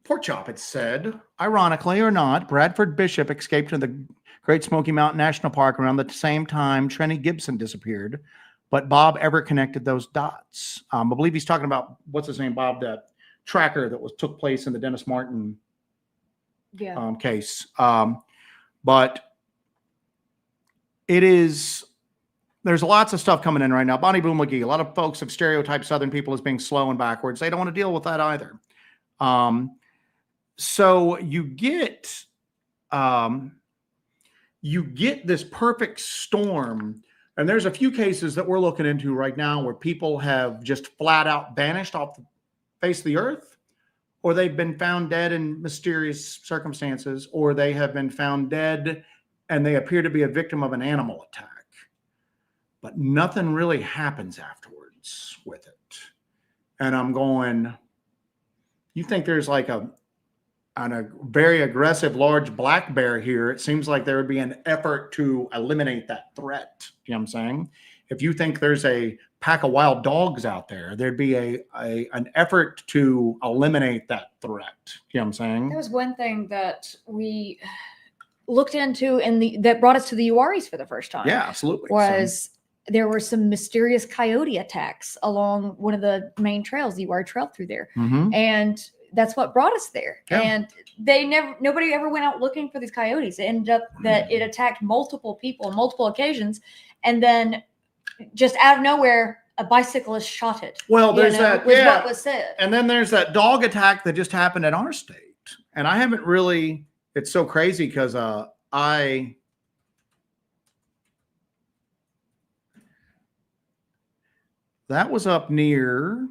Pork Chop, it said, ironically or not, Bradford Bishop escaped to the Great Smoky Mountain National Park around the same time Trenny Gibson disappeared, but Bob ever connected those dots. I believe he's talking about, what's his name, Bob, that tracker that took place in the Dennis Martin case. But it is... There's lots of stuff coming in right now. Bonnie Boom McGee. A lot of folks have stereotyped Southern people as being slow and backwards. They don't want to deal with that either. So you get this perfect storm. And there's a few cases that we're looking into right now where people have just flat out vanished off the face of the earth, or they've been found dead in mysterious circumstances, or they have been found dead and they appear to be a victim of an animal attack. But nothing really happens afterwards with it. And I'm going, you think there's like a on a very aggressive large black bear here, it seems like there would be an effort to eliminate that threat. You know what I'm saying? If you think there's a pack of wild dogs out there, there'd be an effort to eliminate that threat. You know what I'm saying? There was one thing that we looked into that brought us to the Uaris for the first time. Yeah, absolutely. There were some mysterious coyote attacks along one of the main trails, the Uari Trail through there. Mm-hmm. And that's what brought us there. Yeah. And nobody ever went out looking for these coyotes. It ended up that it attacked multiple people on multiple occasions. And then just out of nowhere, a bicyclist shot it. Well, there's what was said. And then there's that dog attack that just happened in our state. And I haven't really, it's so crazy because that was up near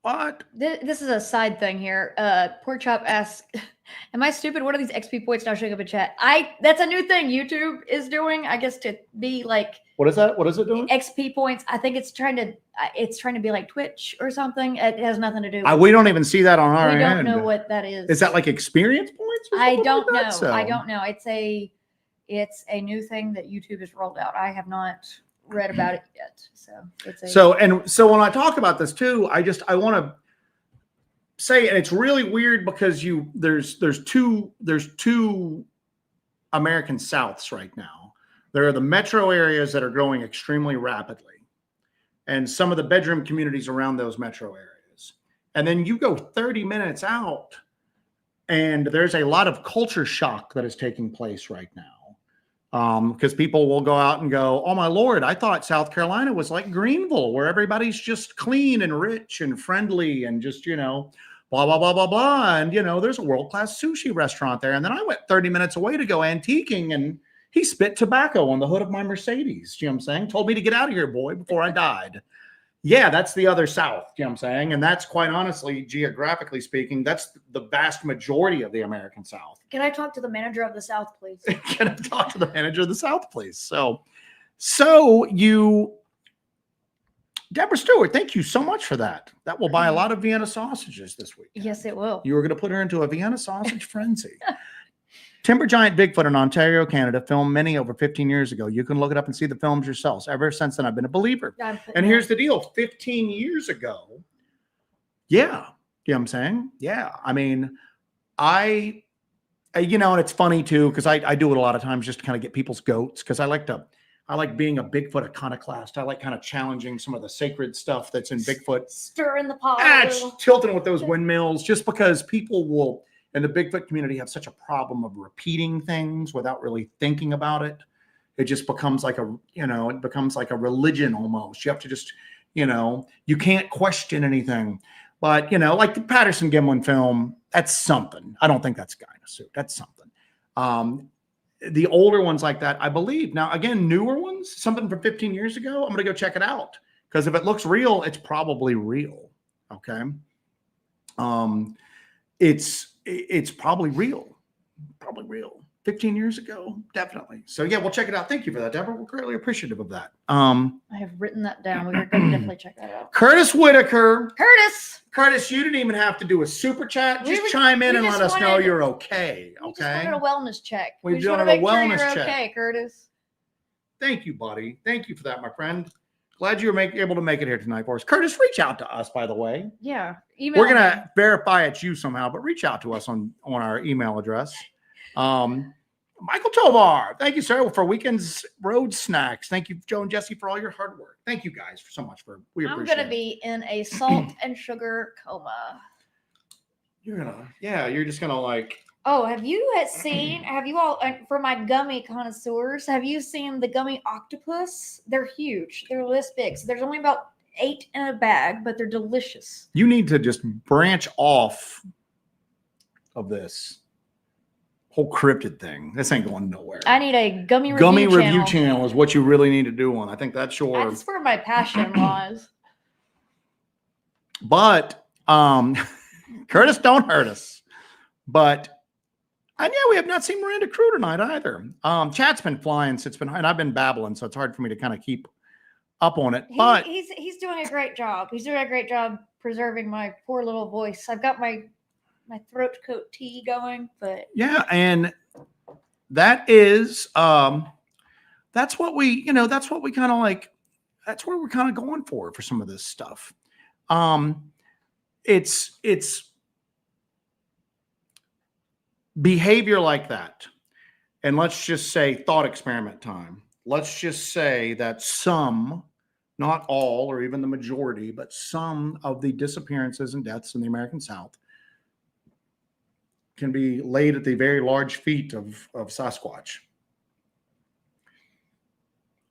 what? This is a side thing here. Pork Chop asks, am I stupid? What are these XP points now showing up in chat? That's a new thing YouTube is doing, I guess, to be like, what is that? What is it doing? XP points. I think it's trying to be like Twitch or something. It has nothing to do with we don't even see that on our end. We don't know what that is. Is that like experience points? I don't know. So. I don't know. It's a new thing that YouTube has rolled out. I have not read about it yet. So when I talk about this too, I want to say, and it's really weird because there's two American Souths right now. There are the metro areas that are growing extremely rapidly, and some of the bedroom communities around those metro areas. And then you go 30 minutes out, and there's a lot of culture shock that is taking place right now. Because people will go out and go, oh my Lord, I thought South Carolina was like Greenville, where everybody's just clean and rich and friendly and just, blah, blah, blah, blah, blah. And, there's a world-class sushi restaurant there. And then I went 30 minutes away to go antiquing, and he spit tobacco on the hood of my Mercedes. You know what I'm saying? Told me to get out of here, boy, before I died. Yeah, that's the other South. You know what I'm saying? And that's quite honestly, geographically speaking, that's the vast majority of the American South. Can I talk to the manager of the South, please? Can I talk to the manager of the South, please? So Deborah Stewart, thank you so much for that. That will buy a lot of Vienna sausages this week. Yes, it will. You were going to put her into a Vienna sausage frenzy. Timber Giant Bigfoot in Ontario, Canada, filmed many over 15 years ago. You can look it up and see the films yourselves. Ever since then, I've been a believer. And here's the deal. 15 years ago, yeah. You know what I'm saying? Yeah. I mean, and it's funny too, because I do it a lot of times just to kind of get people's goats, because I like being a Bigfoot iconoclast. I like kind of challenging some of the sacred stuff that's in Bigfoot. Stirring the pot. Tilting with those windmills, just because people will, and the Bigfoot community have such a problem of repeating things without really thinking about it. It just becomes like a religion almost. You have to just, you can't question anything. But, like the Patterson Gimlin film, that's something. I don't think that's a guy in a suit. That's something. The older ones like that, I believe. Now, again, newer ones, something from 15 years ago, I'm going to go check it out. Because if it looks real, it's probably real. Okay. It's probably real. 15 years ago, definitely. So yeah, we'll check it out. Thank you for that, Deborah. We're greatly appreciative of that. I have written that down. We're going to definitely check that out. Curtis Whitaker. Curtis, you didn't even have to do a super chat. Just chime in and let us know you're okay. We just wanted a wellness check. We just wanted a wellness check. Okay, Curtis. Thank you, buddy. Thank you for that, my friend. Glad you were able to make it here tonight for us. Curtis, reach out to us, by the way. Yeah. We're going to verify it's you somehow, but reach out to us on our email address. Michael Tovar, thank you, sir, for Weekends Road Snacks. Thank you, Joe and Jesse, for all your hard work. Thank you guys so much we appreciate it. I'm going to be in a salt and sugar coma. You're just going to like... Oh, have you all, for my gummy connoisseurs, have you seen the gummy octopus? They're huge. They're this big. So there's only about 8 in a bag, but they're delicious. You need to just branch off of this whole cryptid thing. This ain't going nowhere. I need a gummy review channel is what you really need to do one. I think that's That's where my passion lies. But Curtis, don't hurt us. But and yeah, we have not seen Miranda Crew tonight either. Chat's been flying, and I've been babbling, so it's hard for me to kind of keep up on it. But he's doing a great job. He's doing a great job preserving my poor little voice. I've got my throat coat tea going, but yeah, and that is that's what we, that's what we kind of like. That's where we're kind of going for some of this stuff. It's behavior like that. And let's just say thought experiment time. Let's just say that some, not all, or even the majority, but some of the disappearances and deaths in the American South can be laid at the very large feet of Sasquatch.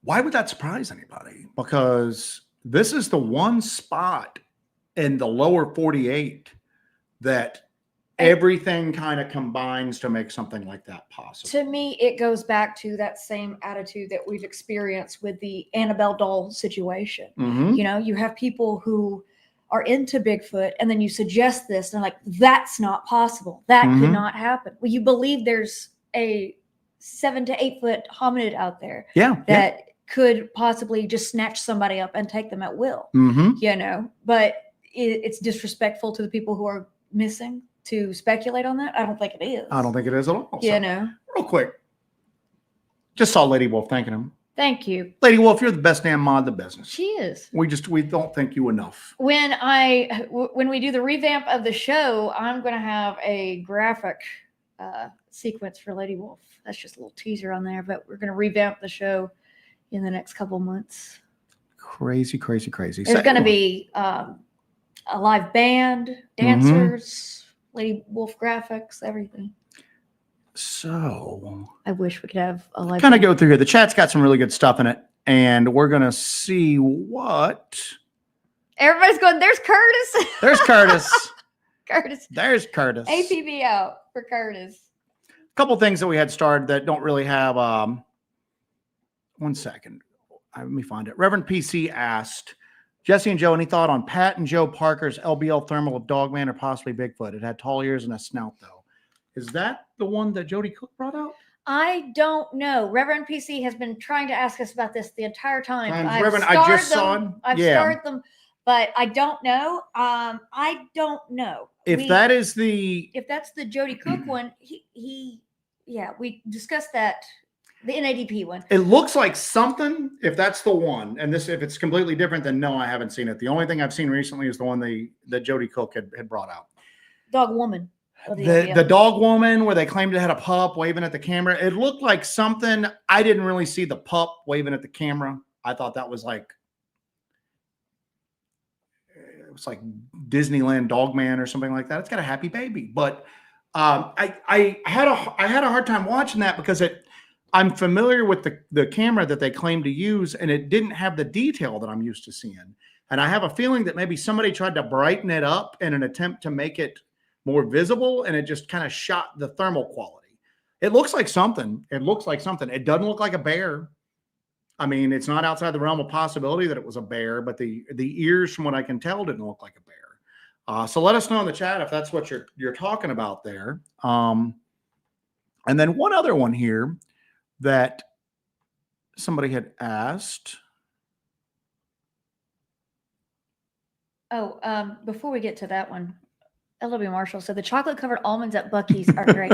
Why would that surprise anybody? Because this is the one spot in the lower 48 that everything kind of combines to make something like that possible. To me, it goes back to that same attitude that we've experienced with the Annabelle doll situation. Mm-hmm. You have people who are into Bigfoot, and then you suggest this, and they're like, that's not possible. That could not happen. Well, you believe there's a 7 to 8 foot hominid out there that could possibly just snatch somebody up and take them at will. But it's disrespectful to the people who are missing to speculate on that. I don't think it is. I don't think it is at all. So, real quick, just saw Lady Wolf thanking him. Thank you, Lady Wolf. You're the best damn mod in the business. She is. We don't thank you enough. When we do the revamp of the show, I'm going to have a graphic sequence for Lady Wolf. That's just a little teaser on there, but we're going to revamp the show in the next couple months. Crazy. There's going to be a live band, dancers, Lady Wolf graphics, everything. So I wish we could have a live kind of go through here. The chat's got some really good stuff in it, and we're going to see what everybody's going. There's Curtis. There's Curtis. Curtis. There's Curtis. APB out for Curtis. A couple things that we had started that don't really have. 1 second. Let me find it. Reverend PC asked, Jesse and Joe, any thought on Pat and Joe Parker's LBL thermal of Dogman or possibly Bigfoot? It had tall ears and a snout, though. Is that the one that Jody Cook brought out? I don't know. Reverend PC has been trying to ask us about this the entire time. Reverend, I just saw him. I've started them, but I don't know. I don't know. If that's the Jody Cook one, we discussed that. The NADP one. It looks like something, if that's the one, and if it's completely different, then no, I haven't seen it. The only thing I've seen recently is the one that Jody Cook had brought out. Dog woman. The dog woman where they claimed it had a pup waving at the camera. It looked like something. I didn't really see the pup waving at the camera. I thought that was like, it was like Disneyland Dogman or something like that. It's got a happy baby. But I had a hard time watching that because I'm familiar with the camera that they claim to use, and it didn't have the detail that I'm used to seeing. And I have a feeling that maybe somebody tried to brighten it up in an attempt to make it more visible, and it just kind of shot the thermal quality. It looks like something. It doesn't look like a bear. I mean, it's not outside the realm of possibility that it was a bear, but the ears, from what I can tell, didn't look like a bear. So let us know in the chat if that's what you're talking about there. And then one other one here that somebody had asked. Before we get to that one, LW Marshall said the chocolate covered almonds at Buc-ee's are great.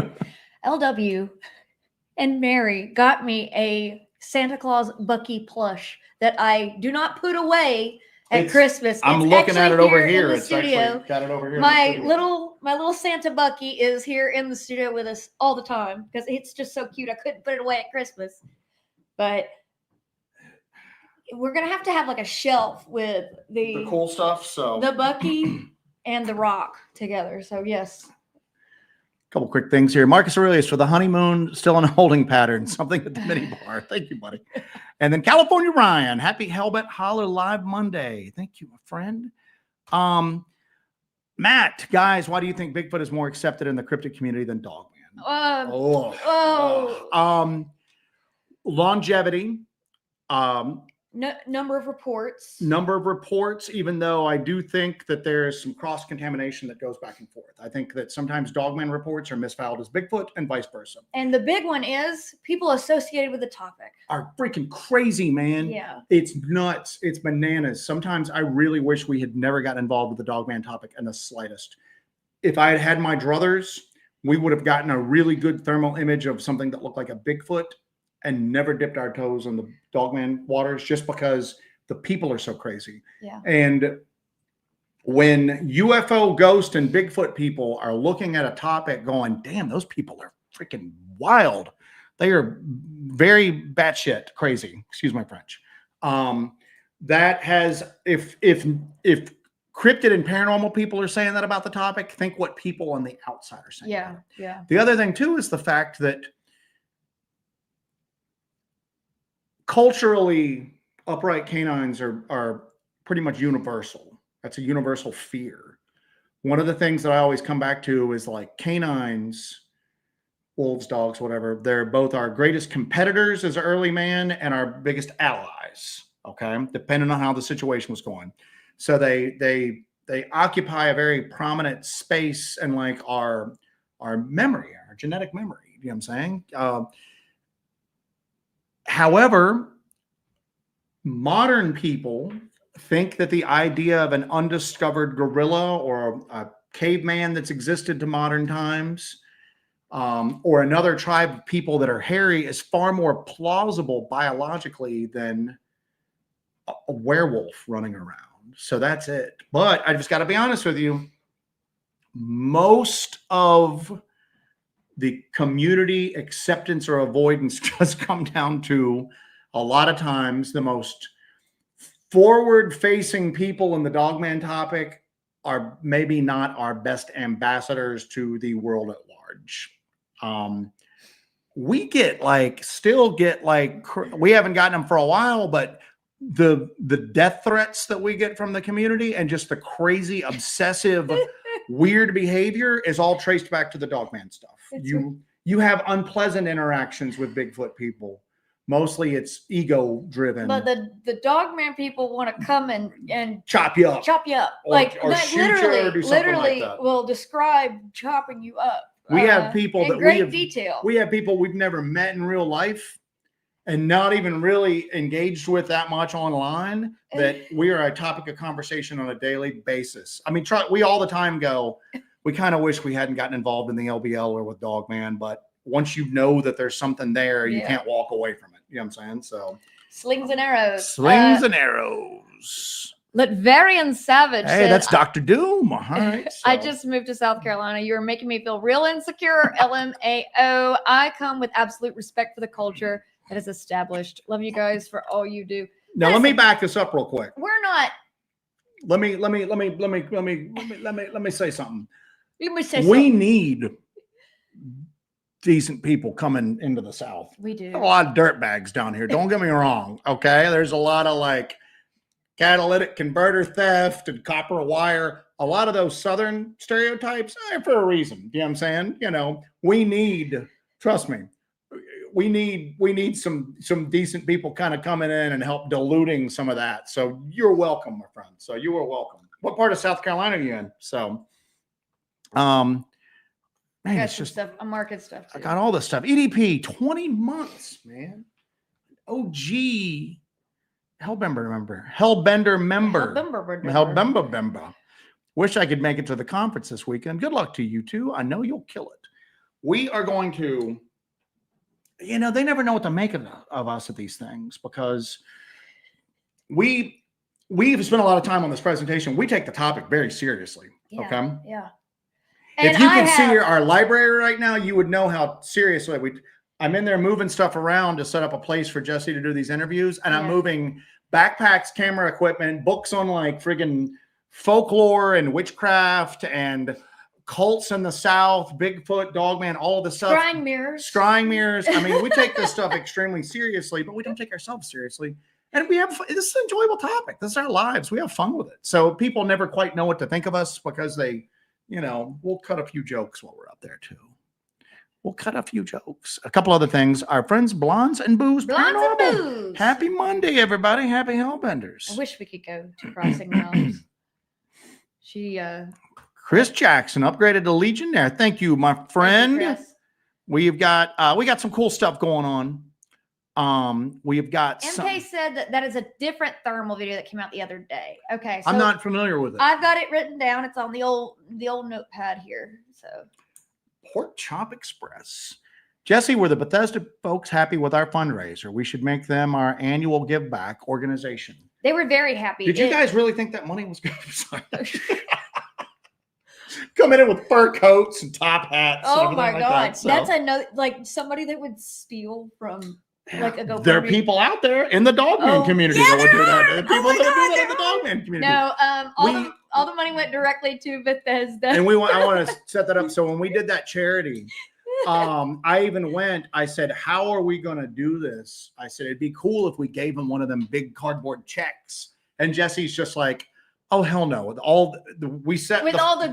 LW and Mary got me a Santa Claus Buc-ee plush that I do not put away at Christmas. I'm looking at it over here. It's actually got it over here. My little Santa Buc-ee is here in the studio with us all the time because it's just so cute. I couldn't put it away at Christmas, but we're gonna have to have like a shelf with the cool stuff. So the Buc-ee and the rock together. So yes. Couple quick things here. Marcus Aurelius for the honeymoon, still in a holding pattern. Something at the mini bar. Thank you, buddy. And then California Ryan, happy Hellbent Holler Live Monday. Thank you, my friend. Matt, guys, why do you think Bigfoot is more accepted in the cryptid community than Dogman? Longevity. number of reports. Even though I do think that there's some cross-contamination that goes back and forth. I think that sometimes Dogman reports are misfiled as Bigfoot and vice versa. And the big one is people associated with the topic are freaking crazy, man. Yeah. It's nuts. It's bananas. Sometimes I really wish we had never gotten involved with the Dogman topic in the slightest. If I had had my druthers, we would have gotten a really good thermal image of something that looked like a Bigfoot and never dipped our toes in the Dogman waters just because the people are so crazy. Yeah. And when UFO ghost and Bigfoot people are looking at a topic going, damn, those people are freaking wild. They are very batshit crazy. Excuse my French. That has, if cryptid and paranormal people are saying that about the topic, think what people on the outside are saying. Yeah. Yeah. The other thing too is the fact that culturally, upright canines are pretty much universal. That's a universal fear. One of the things that I always come back to is like canines, wolves, dogs, whatever. They're both our greatest competitors as early man and our biggest allies. Okay, depending on how the situation was going. So they occupy a very prominent space in like our memory, our genetic memory. You know what I'm saying? However, modern people think that the idea of an undiscovered gorilla or a caveman that's existed to modern times, or another tribe of people that are hairy is far more plausible biologically than a werewolf running around. So that's it. But I just got to be honest with you. Most of the community acceptance or avoidance does come down to a lot of times the most forward-facing people in the Dogman topic are maybe not our best ambassadors to the world at large. We still get we haven't gotten them for a while, but the death threats that we get from the community and just the crazy, obsessive, weird behavior is all traced back to the Dogman stuff. You have unpleasant interactions with Bigfoot people. Mostly it's ego driven. But the Dogman people want to come and chop you up. Or shoot you or do something like that. Will describe chopping you up. We have people in that great detail. We have people we've never met in real life and not even really engaged with that much online that we are a topic of conversation on a daily basis. I mean, we all the time go, we kind of wish we hadn't gotten involved in the LBL or with Dogman, but once you know that there's something there, you can't walk away from it. You know what I'm saying? So slings and arrows. Slings and arrows. Litvarian Savage. Hey, that's Dr. Doom. All right. So. I just moved to South Carolina. You are making me feel real insecure. LMAO. I come with absolute respect for the culture that is established. Love you guys for all you do. Now let me back this up real quick. We're not. Let me say something. We need decent people coming into the South. We do. A lot of dirtbags down here. Don't get me wrong. Okay. There's a lot of like catalytic converter theft and copper wire. A lot of those Southern stereotypes are for a reason. You know what I'm saying? You know, trust me, we need some decent people kind of coming in and help diluting some of that. So you're welcome, my friend. So you are welcome. What part of South Carolina are you in? So, man, it's just stuff. I'm marking stuff too. I got all this stuff. EDP, 20 months, man. OG Hellbender member. Wish I could make it to the conference this weekend. Good luck to you two. I know you'll kill it. We are going to, they never know what to make of us at these things because we've spent a lot of time on this presentation. We take the topic very seriously. Yeah, okay. Yeah. If you could see our library right now, you would know how seriously I'm in there moving stuff around to set up a place for Jesse to do these interviews. And I'm moving backpacks, camera equipment, books on like friggin' folklore and witchcraft and cults in the South, Bigfoot, Dogman, all of the stuff. Scrying mirrors. I mean, we take this stuff extremely seriously, but we don't take ourselves seriously. And we have, this is an enjoyable topic. This is our lives. We have fun with it. So people never quite know what to think of us because we'll cut a few jokes while we're up there too. we'll cut a few jokes. A couple other things. Our friends Blondes and Booze Blondes and Paranormal. Booze. Happy Monday, everybody. Happy I Hellbenders. wish we could go to Crossing Knobs. She Chris Jackson upgraded to Legionnaire. Thank you, my friend. Thank you, Chris. We got some cool stuff going on. We've got MK said that is a different thermal video that came out the other day. Okay, so I'm not familiar with it. I've got it written down. It's on the old notepad here. So Pork Chop Express. Jesse, were the Bethesda folks happy with our fundraiser? We should make them our annual give back organization. they were very happy. Did you guys really think that money was going to coming in with fur coats and top hats? Oh and my everything god, like that, so. that's another like somebody that would steal from like a GoFundMe. There are people out there in the Dogman community that would do that. There are people that would do that in the Dogman community. No, all the money went directly to Bethesda. And I want to set that up. So when we did that charity, I even went, I said, how are we going to do this? I said, it'd be cool if we gave them one of them big cardboard checks. And Jesse's just like, oh, hell no. With all the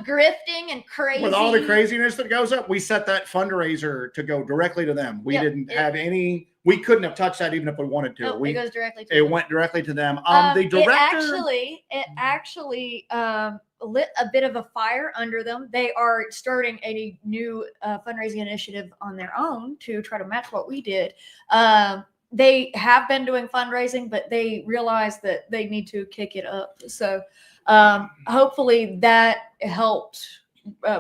grifting and crazy. With all the craziness that goes up, we set that fundraiser to go directly to them. We didn't have any, we couldn't have touched that even if we wanted to. No, it goes directly to them. It went directly to them. The director. It actually lit a bit of a fire under them. They are starting a new fundraising initiative on their own to try to match what we did. They have been doing fundraising, but they realized that they need to kick it up. So hopefully that helped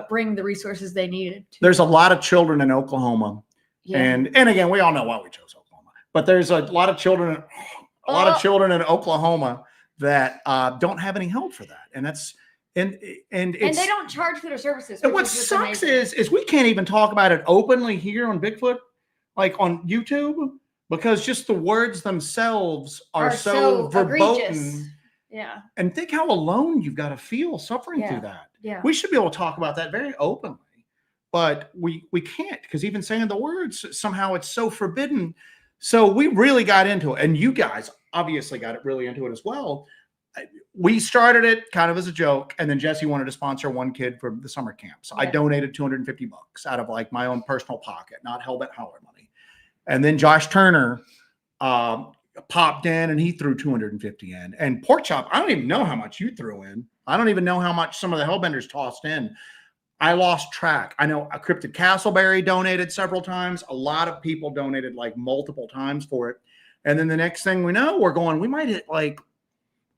bring the resources they needed. There's a lot of children in Oklahoma. Yeah. And again, we all know why we chose Oklahoma, but there's a lot of children, in Oklahoma that don't have any help for that. And that's, and they don't charge for their services. And what sucks is we can't even talk about it openly here on Bigfoot, like on YouTube, because just the words themselves are so verboten. Egregious. Yeah. And think how alone you've got to feel suffering through that. Yeah. We should be able to talk about that very openly, but we can't, because even saying the words, somehow it's so forbidden. So we really got into it. And you guys obviously got it really into it as well. We started it kind of as a joke, and then Jesse wanted to sponsor one kid for the summer camp. So I donated $250 out of like my own personal pocket, not Hellbent Howler money. And then Josh Turner popped in and he threw $250 in. And Pork Chop, I don't even know how much you threw in. I don't even know how much some of the Hellbenders tossed in. I lost track. I know a Cryptid Castleberry donated several times. A lot of people donated like multiple times for it. And then the next thing we know, we might hit like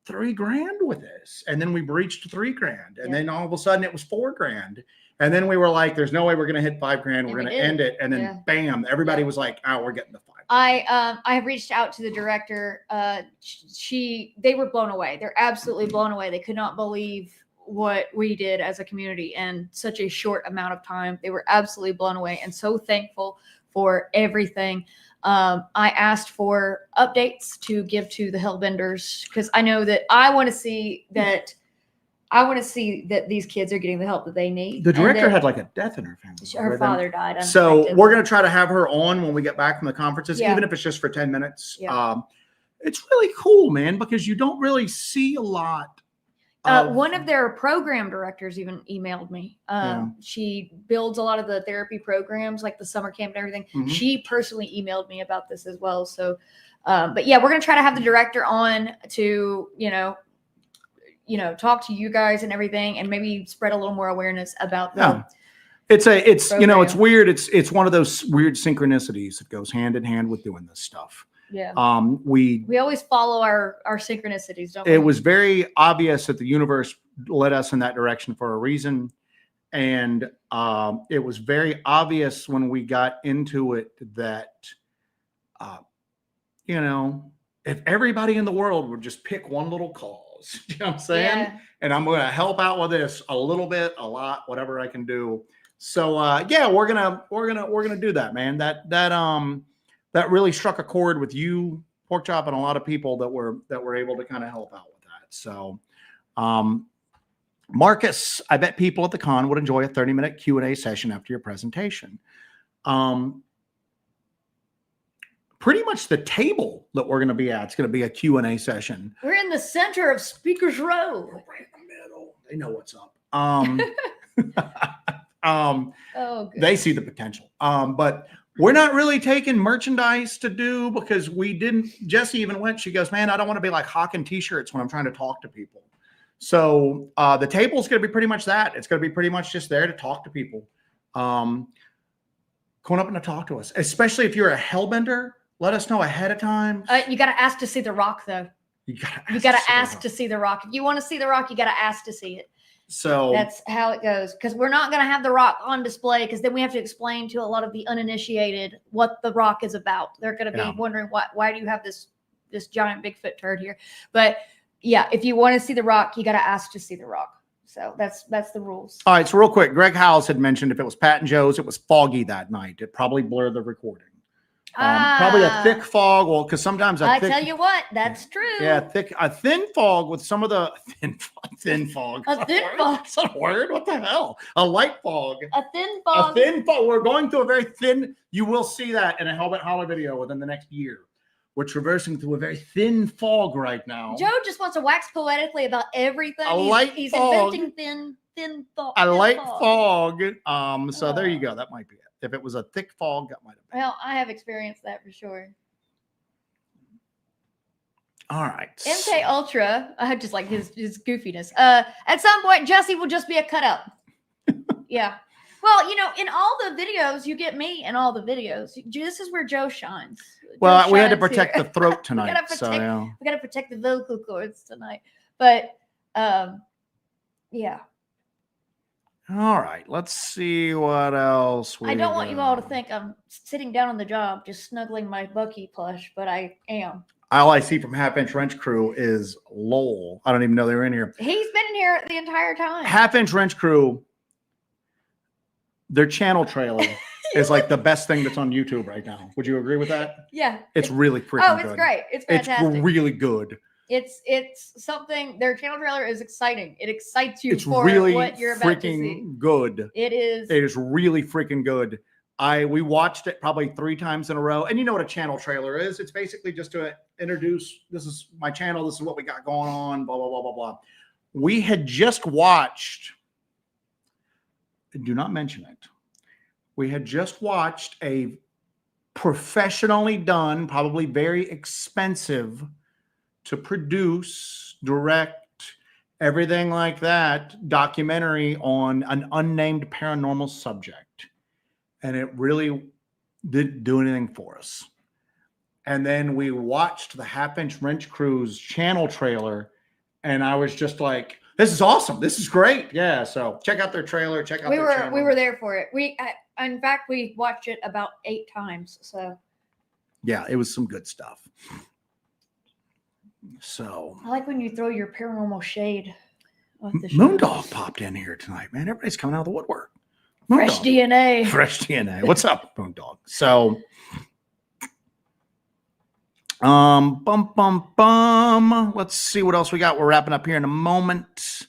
$3,000 with this. And then we breached $3,000. And then all of a sudden it was $4,000. And then we were like, there's no way we're going to hit $5,000. We're going to end it. And then bam, everybody was like, oh, we're getting the $5,000. I have reached out to the director. They were blown away. They're absolutely blown away. They could not believe what we did as a community in such a short amount of time. They were absolutely blown away and so thankful for everything. I asked for updates to give to the Hellbenders because I know that I want to see that these kids are getting the help that they need. The director had like a death in her family. Her father died. So we're going to try to have her on when we get back from the conferences, even if it's just for 10 minutes. Yeah. It's really cool, man, because you don't really see a lot. One of their program directors even emailed me. She builds a lot of the therapy programs, like the summer camp and everything. Mm-hmm. She personally emailed me about this as well. So, but yeah, we're going to try to have the director on to, talk to you guys and everything, and maybe spread a little more awareness about the it's weird. It's one of those weird synchronicities that goes hand in hand with doing this stuff. Yeah. We always follow our synchronicities, don't we? It was very obvious that the universe led us in that direction for a reason. And it was very obvious when we got into it that, if everybody in the world would just pick one little cause, you know what I'm saying? Yeah. And I'm going to help out with this a little bit, a lot, whatever I can do. So we're gonna do that, man. That really struck a chord with you, Pork Chop, and a lot of people that were able to kind of help out with that. So, Marcus, I bet people at the con would enjoy a 30-minute Q&A session after your presentation. Pretty much the table that we're going to be at, it's going to be a Q&A session. We're in the center of Speaker's Row. We're right in the middle. They know what's up. Oh, They see the potential. But we're not really taking merchandise to do because we didn't. Jessie even went. She goes, man, I don't want to be like hawking T-shirts when I'm trying to talk to people. So the table's going to be pretty much that. It's going to be pretty much just there to talk to people. Come up and talk to us, especially if you're a hellbender. Let us know ahead of time. You got to ask to see the rock, though. You got to ask to see the rock. If you want to see the rock, you got to ask to see it. So that's how it goes. Because we're not going to have the rock on display, because then we have to explain to a lot of the uninitiated what the rock is about. They're going to be wondering why do you have this giant Bigfoot turd here? But yeah, if you want to see the rock, you got to ask to see the rock. So that's the rules. All right. So real quick, Greg Howells had mentioned if it was Pat and Joe's, it was foggy that night. It probably blurred the recording. Probably a thick fog. Well, because sometimes I tell you what, that's true. Yeah, a thin fog with some of the thin fog. A thin fog. That's not a word. What the hell? A light fog. A thin fog. A thin fog. We're going through a very thin. You will see that in a Hellbent Holler video within the next year. We're traversing through a very thin fog right now. Joe just wants to wax poetically about everything. He's fog. inventing thin fog. A light fog. So there you go. That might be it. If it was a thick fog, that might have been. Well, I have experienced that for sure. All right. MK Ultra, I just like his goofiness. At some point, Jesse will just be a cutout. Yeah. Well, in all the videos, you get me in all the videos. This is where Joe shines. Well, we had to protect the throat tonight. we got to protect the vocal cords tonight. But, yeah. All right, let's see what else. I don't want you all to think I'm sitting down on the job just snuggling my Bucky plush, but I am. All I see from Half Inch Wrench Crew is Lowell. I don't even know they were in here. He's been in here the entire time. Half Inch Wrench Crew, their channel trailer is like the best thing that's on YouTube right now. Would you agree with that? Yeah. It's really freaking good. Oh, it's great. It's fantastic. It's really good. It's something. Their channel trailer is exciting. It excites you it's for really what you're about to see. Good. It is. It is really freaking good. We watched it probably 3 times in a row. And you know what a channel trailer is? It's basically just to introduce, this is my channel, this is what we got going on, blah, blah, blah, blah, blah. We had just watched, do not mention it. We had just watched a professionally done, probably very expensive to produce, direct, everything like that, documentary on an unnamed paranormal subject. And it really didn't do anything for us. And then we watched the Half Inch Wrench Crew's channel trailer, and I was just like, this is awesome. This is great. Yeah. So check out their trailer. Check out their channel. We were there for it. In fact, we watched it about 8 times. So yeah, it was some good stuff. So I like when you throw your paranormal shade on the Moondog popped in here tonight, man. Everybody's coming out of the woodwork. Fresh DNA. Fresh DNA. What's up, Moondog? So let's see what else we got. We're wrapping up here in a moment.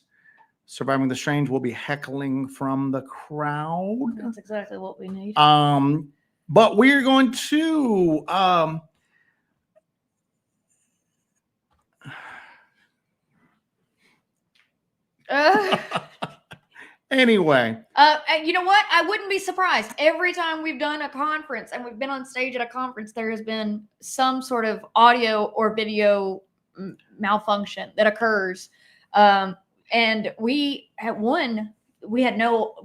Surviving the Strange will be heckling from the crowd. That's exactly what we need. But we're going to anyway. You know what? I wouldn't be surprised. Every time we've done a conference and we've been on stage at a conference, there has been some sort of audio or video malfunction that occurs. And we had no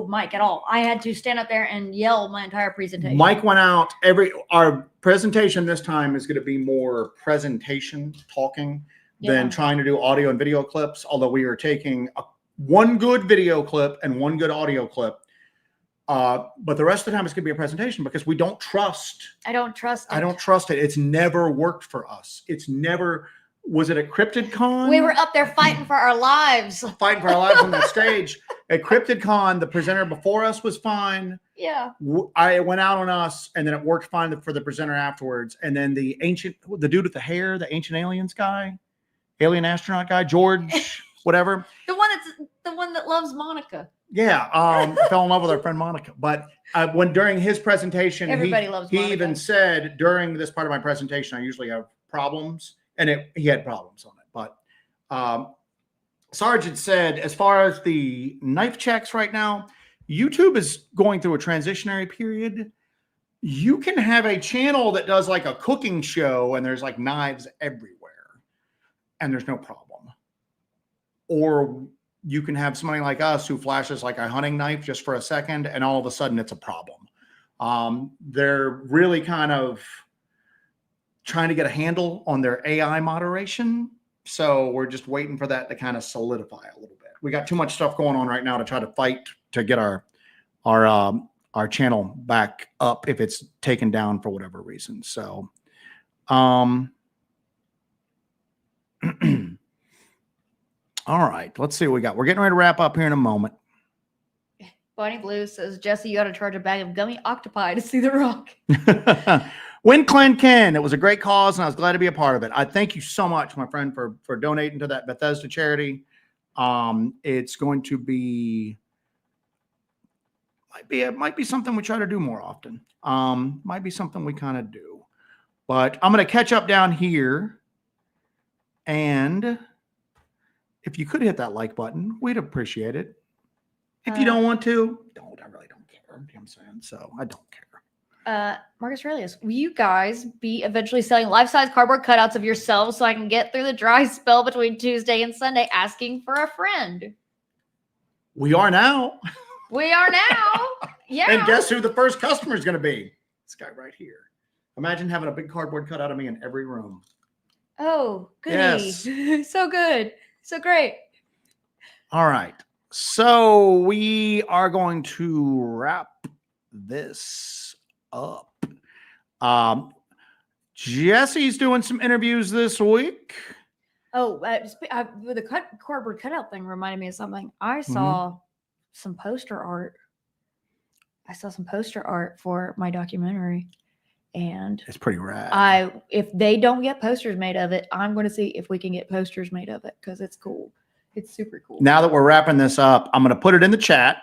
mic at all. I had to stand up there and yell my entire presentation. Mike went out. Our presentation this time is going to be more presentation talking than trying to do audio and video clips. Although we are taking one good video clip and one good audio clip. But the rest of the time it's going to be a presentation because we don't trust. I don't trust it. I don't trust it. It's never worked for us. It's never. Was it at Cryptid Con? We were up there fighting for our lives. Fighting for our lives on that stage. At Cryptid Con, the presenter before us was fine. Yeah. I went out on us, and then it worked fine for the presenter afterwards. And then the dude with the hair, the ancient aliens guy, alien astronaut guy, George, whatever. The one that loves Monica. Yeah, fell in love with our friend Monica. But during his presentation, everybody loves Monica. He even said during this part of my presentation, I usually have problems. And he had problems on it. But Sergeant said, as far as the knife checks right now, YouTube is going through a transitionary period. You can have a channel that does like a cooking show and there's like knives everywhere and there's no problem. Or you can have somebody like us who flashes like a hunting knife just for a second and all of a sudden it's a problem. They're really kind of trying to get a handle on their AI moderation. So we're just waiting for that to kind of solidify a little bit. We got too much stuff going on right now to try to fight to get our channel back up if it's taken down for whatever reason. So, all right, let's see what we got. We're getting ready to wrap up here in a moment. Bonnie Blue says, Jesse, you got to charge a bag of gummy octopi to see the rock. Win Clan Ken, it was a great cause and I was glad to be a part of it. I thank you so much, my friend, for donating to that Bethesda charity. It's going to be, might be something we try to do more often. Might be something we kind of do, but I'm going to catch up down here. And if you could hit that like button, we'd appreciate it. If you don't want to, don't. I really don't care. You know what I'm saying? So I don't care. Marcus Aurelius, will you guys be eventually selling life-size cardboard cutouts of yourselves so I can get through the dry spell between Tuesday and Sunday asking for a friend? We are now. We are now. Yeah. And guess who the first customer is going to be? This guy right here. Imagine having a big cardboard cutout of me in every room. Oh, goody. Yes. So good. So great. All right. So we are going to wrap this up. Jesse's doing some interviews this week. Oh, the cardboard cutout thing reminded me of something. I saw some poster art. I saw some poster art for my documentary, and it's pretty rad. If they don't get posters made of it, I'm going to see if we can get posters made of it because it's cool. It's super cool. Now that we're wrapping this up, I'm going to put it in the chat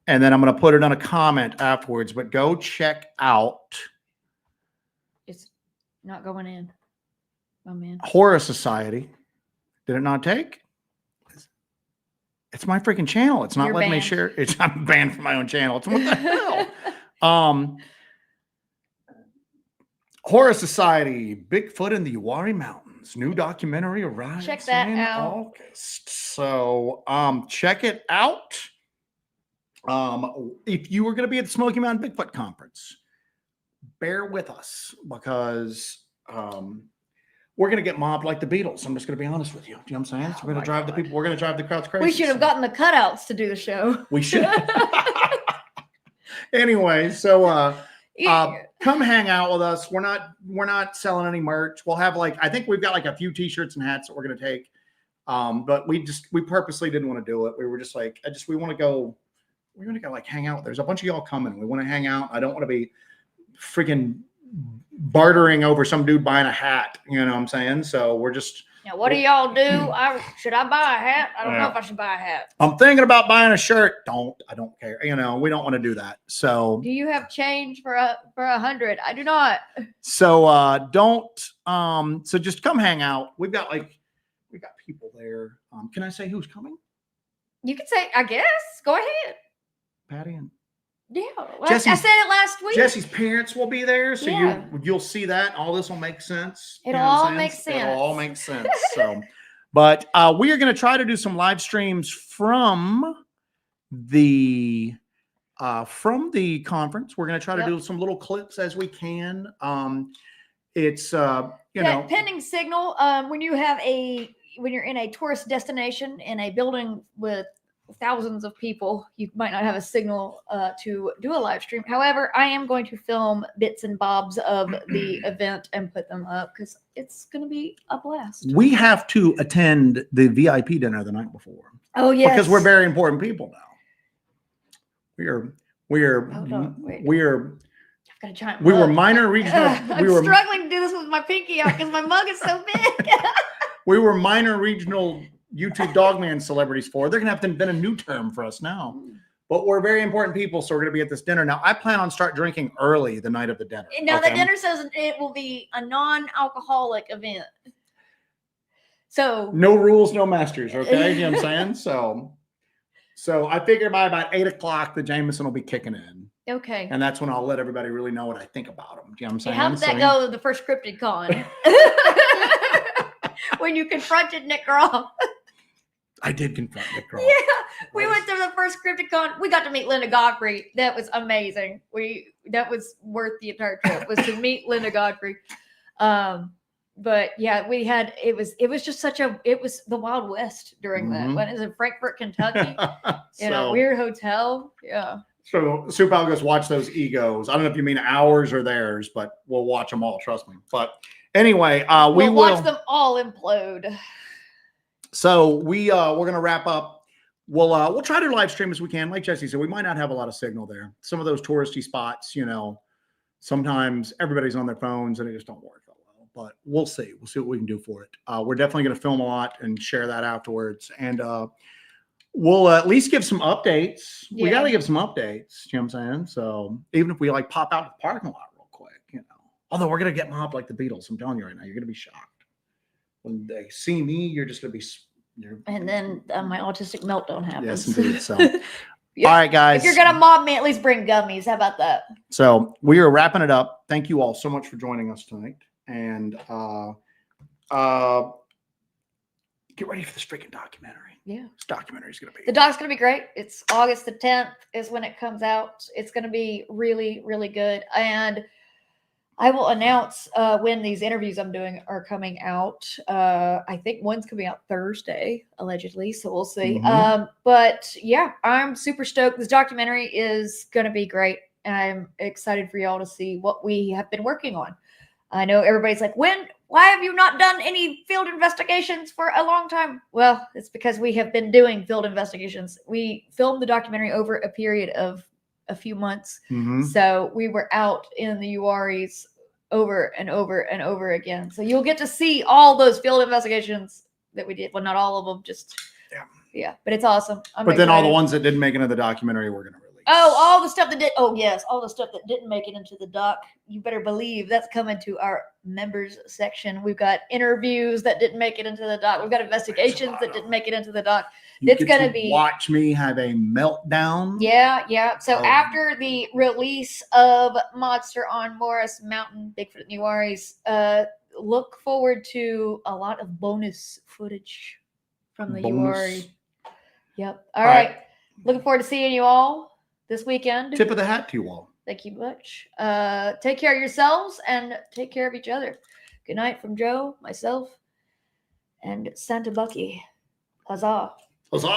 and then I'm going to put it on a comment afterwards, but go check out. It's not going in. Oh, man. Horror Society. Did it not take? It's my freaking channel. It's not You're letting me banned. share. I'm banned from my own channel. It's what the hell? Horror Society, Bigfoot in the Uwharrie Mountains. New documentary arrives. Check that in out. August. So check it out. If you were going to be at the Smoky Mountain Bigfoot Conference, bear with us because we're going to get mobbed like the Beatles. I'm just going to be honest with you. Do you know what I'm saying? So we're going to drive the people. We're going to drive the crowds crazy. We should have gotten the cutouts to do the show. We should. Anyway, so come hang out with us. We're not selling any merch. We'll have I think we've got a few t-shirts and hats that we're going to take. But we purposely didn't want to do it. We were just we want to go. We're going to go hang out. There's a bunch of y'all coming. We want to hang out. I don't want to be freaking bartering over some dude buying a hat. You know what I'm saying? So we're just. Now, what do y'all do? Should I buy a hat? I don't know if I should buy a hat. I'm thinking about buying a shirt. I don't care. We don't want to do that. So do you have change for 100? I do not. So don't. So just come hang out. We got people there. Can I say who's coming? You can say, I guess. Go ahead. Patty and yeah. Well, I said it last week. Jesse's parents will be there, so you'll see that. All this will make sense. It'll all make sense. It'll all make sense. So, but we are going to try to do some live streams from the conference. We're going to try to do some little clips as we can. It's pending signal. When you're in a tourist destination in a building with thousands of people, you might not have a signal to do a live stream. However, I am going to film bits and bobs of the event and put them up because it's going to be a blast. We have to attend the VIP dinner the night before. Oh yes, because we're very important people now. We were minor regional. I'm struggling to do this with my pinky out because my mug is so big. We were minor regional YouTube Dogman celebrities for. They're going to have to invent a new term for us now. But we're very important people, so we're going to be at this dinner. Now, I plan on start drinking early the night of the dinner. Now, the dinner says it will be a non-alcoholic event. So no rules, no masters, okay? You know what I'm saying? So I figure by about 8 o'clock, the Jameson will be kicking in. Okay. And that's when I'll let everybody really know what I think about them. Do you know what I'm saying? How did that go the first Cryptid Con? When you confronted Nick Groff. I did confront Nick Groff. Yeah, we went to the first Cryptid Con. We got to meet Linda Godfrey. That was amazing. That was worth the entire trip, was to meet Linda Godfrey. But yeah, it was just it was the Wild West during that. When it was in Frankfort, Kentucky, in a weird hotel. Yeah. So Super, I'll just watch those egos. I don't know if you mean ours or theirs, but we'll watch them all. Trust me. But anyway, we'll watch them all implode. So we're gonna wrap up. We'll try to live stream as we can. Like Jesse said, we might not have a lot of signal there. Some of those touristy spots, sometimes everybody's on their phones and it just don't work that well. But we'll see. We'll see what we can do for it. We're definitely gonna film a lot and share that afterwards. And we'll at least give some updates. Yeah. We got to give some updates. You know what I'm saying? So even if we pop out the parking lot real quick, although we're going to get mobbed like the Beatles. I'm telling you right now, you're going to be shocked when they see me. You're just going to be, and then my autistic meltdown happens. Yes, indeed. So, yeah. All right, guys, if you're going to mob me, at least bring gummies. How about that? So we are wrapping it up. Thank you all so much for joining us tonight. And, get ready for this freaking documentary. Yeah. This documentary is going to be. The doc's going to be great. It's August the 10th is when it comes out. It's going to be really, really good. And I will announce when these interviews I'm doing are coming out. I think one's coming out Thursday, allegedly. So we'll see. But yeah, I'm super stoked. This documentary is going to be great. And I'm excited for y'all to see what we have been working on. I know everybody's like, why have you not done any field investigations for a long time? Well, it's because we have been doing field investigations. We filmed the documentary over a period of a few months. So we were out in the Uaris over and over and over again. So you'll get to see all those field investigations that we did. Well, not all of them, just, yeah, but it's awesome. But then all the ones that didn't make it into the documentary, we're going to release. Oh, all the stuff that did. Oh, yes. All the stuff that didn't make it into the doc. You better believe that's coming to our members section. We've got interviews that didn't make it into the doc. We've got investigations that didn't make it into the doc. It's going to be. Watch me have a meltdown. Yeah, yeah. So after the release of Monster on Morris Mountain, Bigfoot and Uaris, look forward to a lot of bonus footage from the Uari. Yep. All right. Looking forward to seeing you all this weekend. Tip of the hat to you all. Thank you much. Take care of yourselves and take care of each other. Good night from Joe, myself, and Santa Bucky. Huzzah. Huzzah.